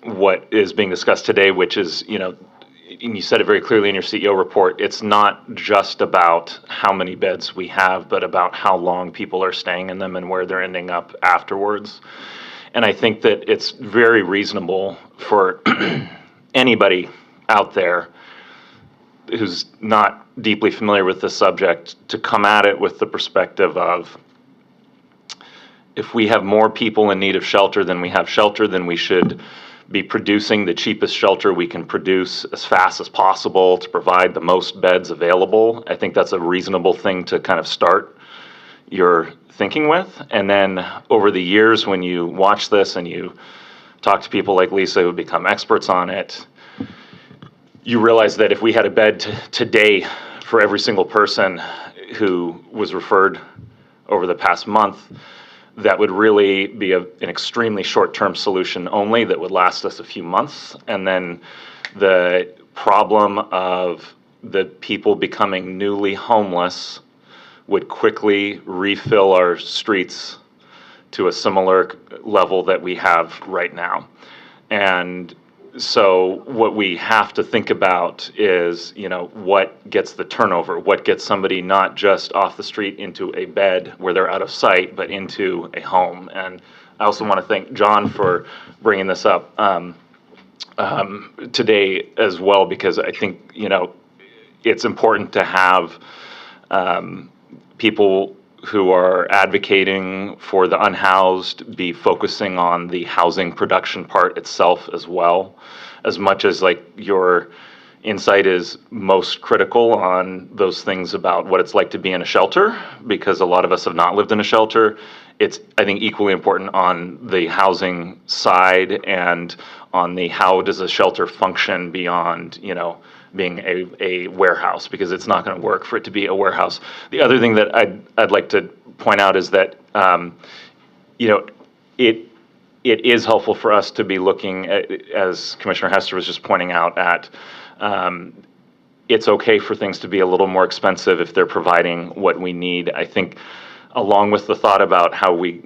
what is being discussed today, which is, and you said it very clearly in your CEO report, it's not just about how many beds we have, but about how long people are staying in them and where they're ending up afterwards. And I think that it's very reasonable for anybody out there who's not deeply familiar with the subject to come at it with the perspective of, if we have more people in need of shelter than we have shelter, then we should be producing the cheapest shelter we can produce as fast as possible to provide the most beds available. I think that's a reasonable thing to kind of start your thinking with. And then over the years, when you watch this and you talk to people like Lisa who become experts on it, you realize that if we had a bed today for every single person who was referred over the past month, that would really be an extremely short-term solution only that would last us a few months. And then the problem of the people becoming newly homeless would quickly refill our streets to a similar level that we have right now. And so what we have to think about is, what gets the turnover? What gets somebody not just off the street into a bed where they're out of sight, but into a home? And I also want to thank John for bringing this up today as well, because I think, it's important to have people who are advocating for the unhoused be focusing on the housing production part itself as well, as much as your insight is most critical on those things about what it's like to be in a shelter, because a lot of us have not lived in a shelter. It's, I think, equally important on the housing side and on the how does a shelter function beyond, being a warehouse, because it's not going to work for it to be a warehouse. The other thing that I'd like to point out is that it is helpful for us to be looking at, as Commissioner Hester was just pointing out, at it's okay for things to be a little more expensive if they're providing what we need. I think along with the thought about how we,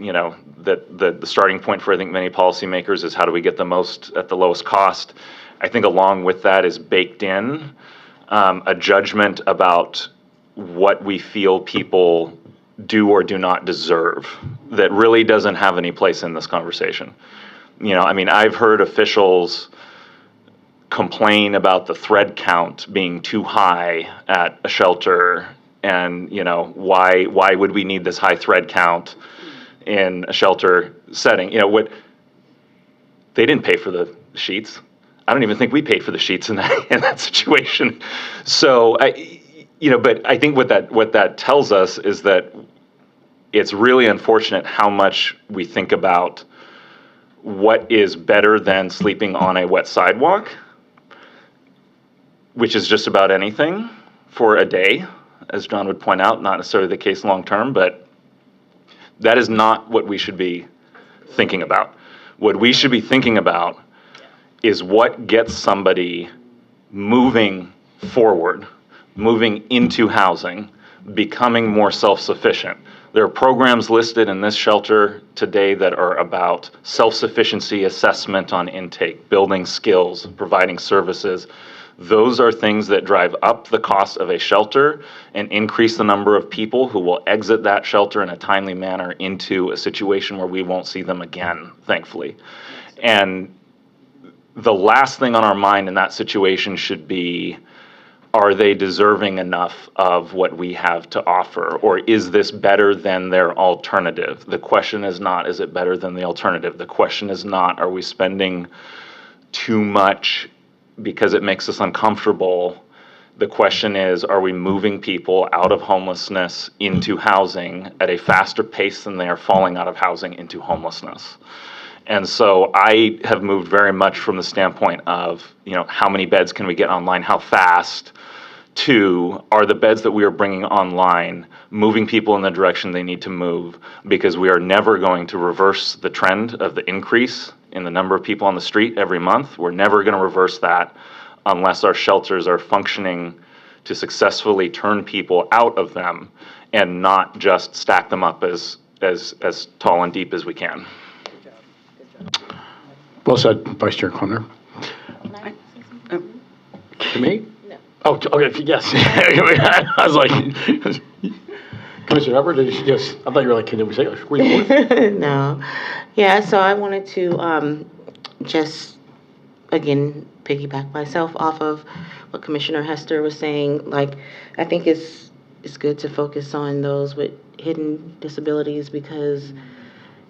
that the starting point for I think many policymakers is how do we get the most at the lowest cost. I think along with that is baked in a judgment about what we feel people do or do not deserve that really doesn't have any place in this conversation. I've heard officials complain about the thread count being too high at a shelter, and why would we need this high thread count in a shelter setting? They didn't pay for the sheets. I don't even think we paid for the sheets in that situation. So but I think what that tells us is that it's really unfortunate how much we think about what is better than sleeping on a wet sidewalk, which is just about anything for a day, as John would point out, not necessarily the case long term, but that is not what we should be thinking about. What we should be thinking about is what gets somebody moving forward, moving into housing, becoming more self-sufficient. There are programs listed in this shelter today that are about self-sufficiency assessment on intake, building skills, providing services. Those are things that drive up the cost of a shelter and increase the number of people who will exit that shelter in a timely manner into a situation where we won't see them again, thankfully. And the last thing on our mind in that situation should be, are they deserving enough of what we have to offer? Or is this better than their alternative? The question is not, is it better than the alternative? The question is not, are we spending too much because it makes us uncomfortable? The question is, are we moving people out of homelessness into housing at a faster pace than they are falling out of housing into homelessness? And so I have moved very much from the standpoint of, how many beds can we get online, how fast, to are the beds that we are bringing online moving people in the direction they need to move, because we are never going to reverse the trend of the increase in the number of people on the street every month. We're never going to reverse that unless our shelters are functioning to successfully turn people out of them and not just stack them up as tall and deep as we can.
Well said, Vice Chair Clemner. To me? No. Oh, okay, yes. I was like, Commissioner Everett, yes, I thought you were like, can we say it?
No. Yeah, so I wanted to just, again, piggyback myself off of what Commissioner Hester was saying. I think it's good to focus on those with hidden disabilities, because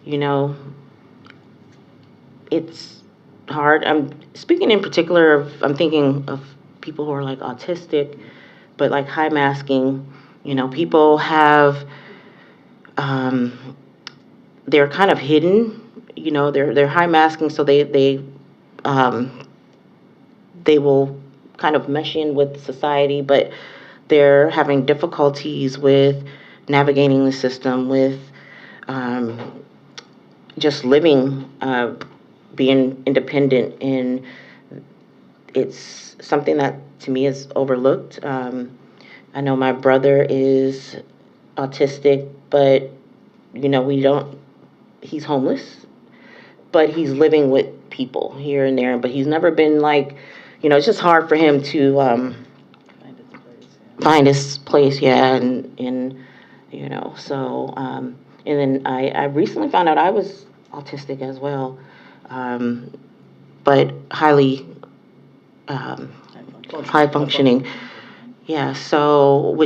you know, it's hard. I'm speaking in particular of, I'm thinking of people who are like autistic, but like high masking, you know, people have, they're kind of hidden, you know, they're high masking, so they will kind of mesh in with society, but they're having difficulties with navigating the system, with just living, being independent, and it's something that to me is overlooked. I know my brother is autistic, but you know, he's homeless, but he's living with people here and there, but he's never been like, you know, it's just hard for him to find his place, yeah, and you know, so, and then I recently found out I was autistic as well, but highly high functioning. Yeah, so,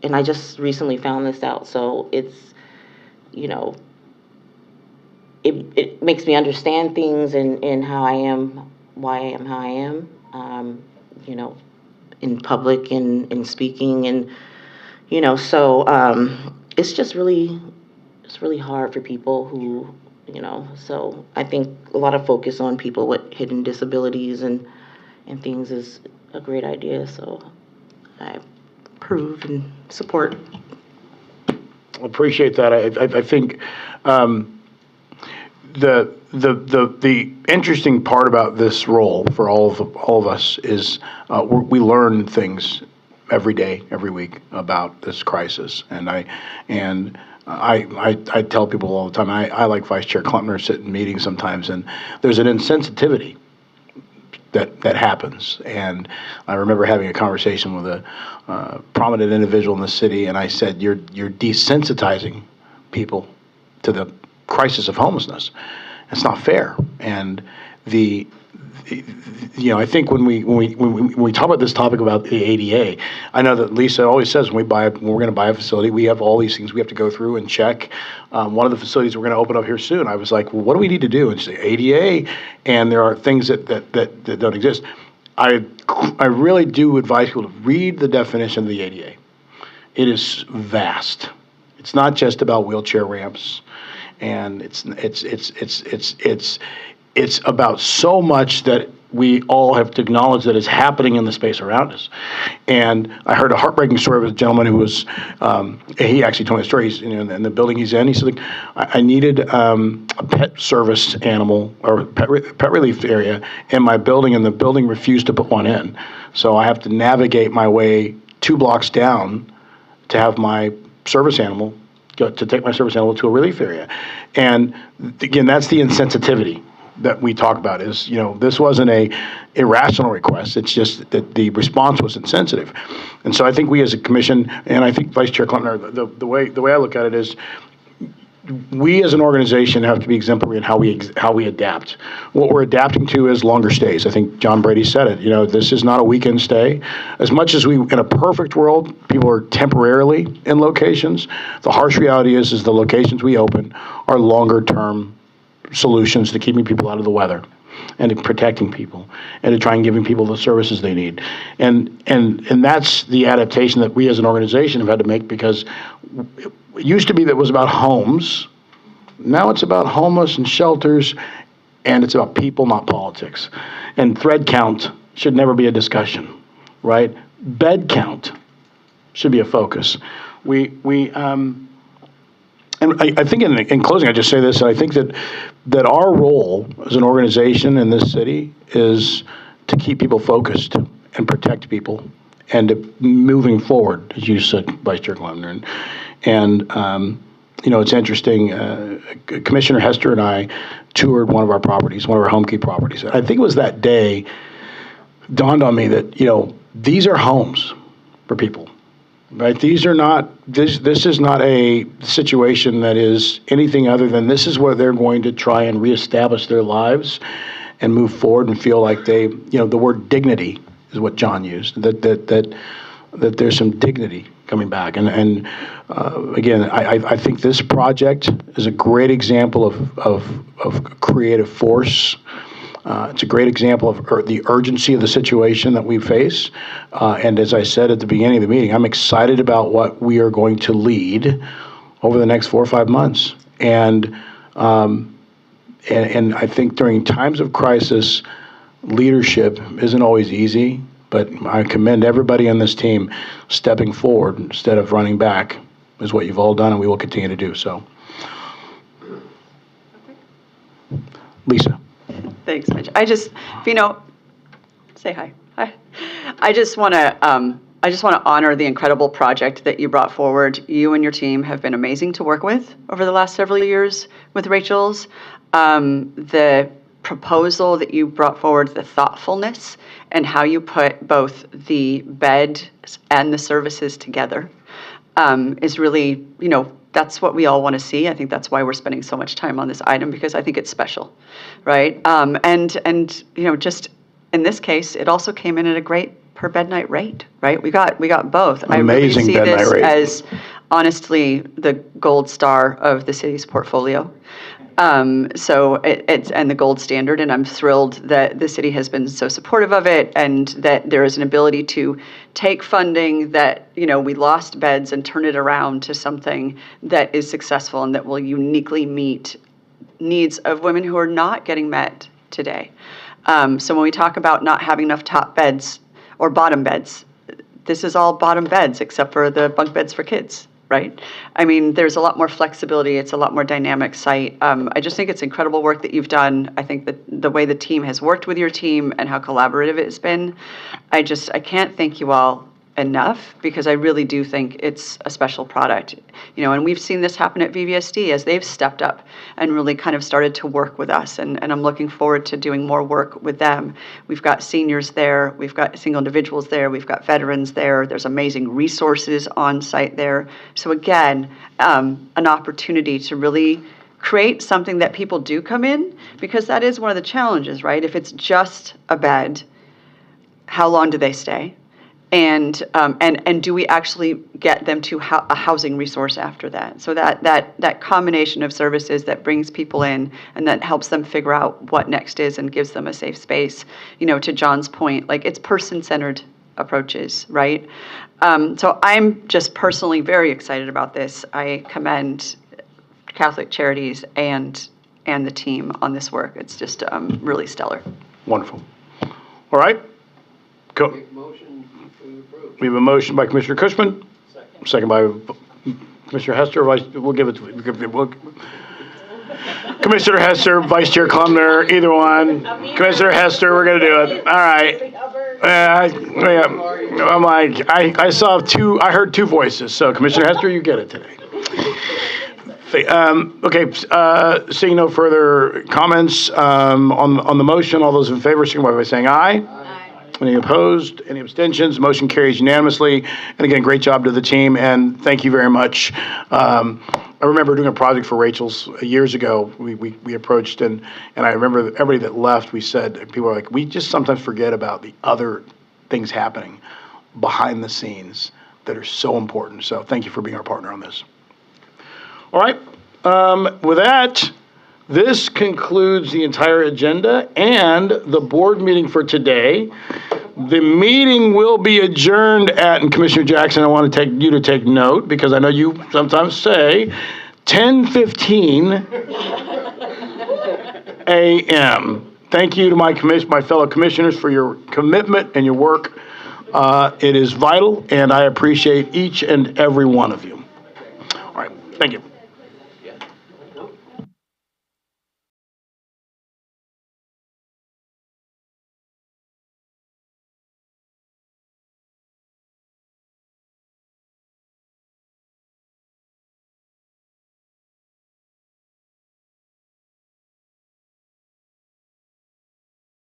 and I just recently found this out, so it's, you know, it makes me understand things and how I am, why I am how I am, you know, in public and speaking, and, you know, so it's just really, it's really hard for people who, you know, so I think a lot of focus on people with hidden disabilities and things is a great idea, so I approve and support.
Appreciate that. I think the interesting part about this role for all of us is we learn things every day, every week about this crisis, and I tell people all the time. I like Vice Chair Klempner sit in meetings sometimes, and there's an insensitivity that happens. And I remember having a conversation with a prominent individual in the city, and I said, "You're desensitizing people to the crisis of homelessness. It's not fair." And you know, I think when we talk about this topic about the ADA, I know that Lisa always says when we're going to buy a facility, we have all these things we have to go through and check. One of the facilities we're going to open up here soon, I was like, well, what do we need to do? And she said, ADA, and there are things that don't exist. I really do advise people to read the definition of the ADA. It is vast. It's not just about wheelchair ramps, and it's about so much that we all have to acknowledge that is happening in the space around us. And I heard a heartbreaking story of a gentleman who was, he actually told me a story, he's, you know, in the building he's in, he said, I needed a pet service animal or pet relief area in my building, and the building refused to put one in. So I have to navigate my way 2 blocks down to have my service animal, to take my service animal to a relief area. And again, that's the insensitivity that we talk about. Is, you know, this wasn't a irrational request. It's just that the response was insensitive. And so I think we as a commission, and I think Vice Chair Klempner, the way I look at it is, we as an organization have to be exemplary in how we adapt. What we're adapting to is longer stays. I think John Brady said it. You know, this is not a weekend stay. As much as in a perfect world, people are temporarily in locations, the harsh reality is the locations we open are longer term solutions to keeping people out of the weather and to protecting people and to try and giving people the services they need. And that's the adaptation that we as an organization have had to make, because it used to be that it was about homes. Now it's about homeless and shelters, and it's about people, not politics. And thread count should never be a discussion, right? Bed count should be a focus. And I think in closing, I just say this: I think that our role as an organization in this city is to keep people focused and protect people, and to moving forward, as you said, Vice Chair Klempner. And you know, it's interesting. Commissioner Hester and I toured one of our properties, one of our home key properties. I think it was that day dawned on me that, you know, these are homes for people. Right? These are not, this is not a situation that is anything other than this is where they're going to try and reestablish their lives and move forward and feel like they, you know, the word dignity is what John used, that that there's some dignity coming back. And again, I think this project is a great example of creative force. It's a great example of the urgency of the situation that we face. And as I said at the beginning of the meeting, I'm excited about what we are going to lead over the next 4 or 5 months. And I think during times of crisis, leadership isn't always easy, but I commend everybody on this team stepping forward instead of running back is what you've all done, and we will continue to do so. Lisa.
Thanks, Mitch. Say hi. Hi. I just want to honor the incredible project that you brought forward. You and your team have been amazing to work with over the last several years with Rachel's. The proposal that you brought forward, the thoughtfulness, and how you put both the bed and the services together is really, that's what we all want to see. I think that's why we're spending so much time on this item, because I think it's special, right? And just in this case, it also came in at a great per bed night rate, right? We got both.
Amazing
I really
bed
see this
night rate.
as honestly the gold star of the city's portfolio. So it's and the gold standard, and I'm thrilled that the city has been so supportive of it, and that there is an ability to take funding that we lost beds and turn it around to something that is successful and that will uniquely meet needs of women who are not getting met today. So when we talk about not having enough top beds or bottom beds, this is all bottom beds except for the bunk beds for kids. Right? I mean, there's a lot more flexibility. It's a lot more dynamic site. I just think it's incredible work that you've done. I think that the way the team has worked with your team and how collaborative it has been, I can't thank you all enough, because I really do think it's a special product. And we've seen this happen at VVSD as they've stepped up and really kind of started to work with us. And I'm looking forward to doing more work with them. We've got seniors there. We've got single individuals there. We've got veterans there. There's amazing resources on site there. So again, an opportunity to really create something that people do come in, because that is one of the challenges, right? If it's just a bed, how long do they stay? And do we actually get them to a housing resource after that? So that combination of services that brings people in and that helps them figure out what next is and gives them a safe space. To John's point, it's person-centered approaches, right? So I'm just personally very excited about this. I commend Catholic Charities and the team on this work. It's just really stellar.
Wonderful. All right. We have a motion by Commissioner Cushman. Second by Commissioner Hester. We'll give it to Commissioner Hester, Vice Chair Klumner, either one. Commissioner Hester, we're going to do it. All right. I'm like, I heard two voices. So Commissioner Hester, you get it today. Okay, seeing no further comments on the motion, all those in favor, signify by saying aye. Any opposed? Any abstentions? Motion carries unanimously. And again, great job to the team, and thank you very much. I remember doing a project for Rachel's years ago. We approached, and I remember everybody that left, we said, people were like, we just sometimes forget about the other things happening behind the scenes that are so important. So thank you for being our partner on this. All right. With that, this concludes the entire agenda and the board meeting for today. The meeting will be adjourned at, and Commissioner Jackson, I want to take note, because I know you sometimes say 10:15 a.m. Thank you to my fellow commissioners for your commitment and your work. It is vital, and I appreciate each and every one of you. All right, thank you.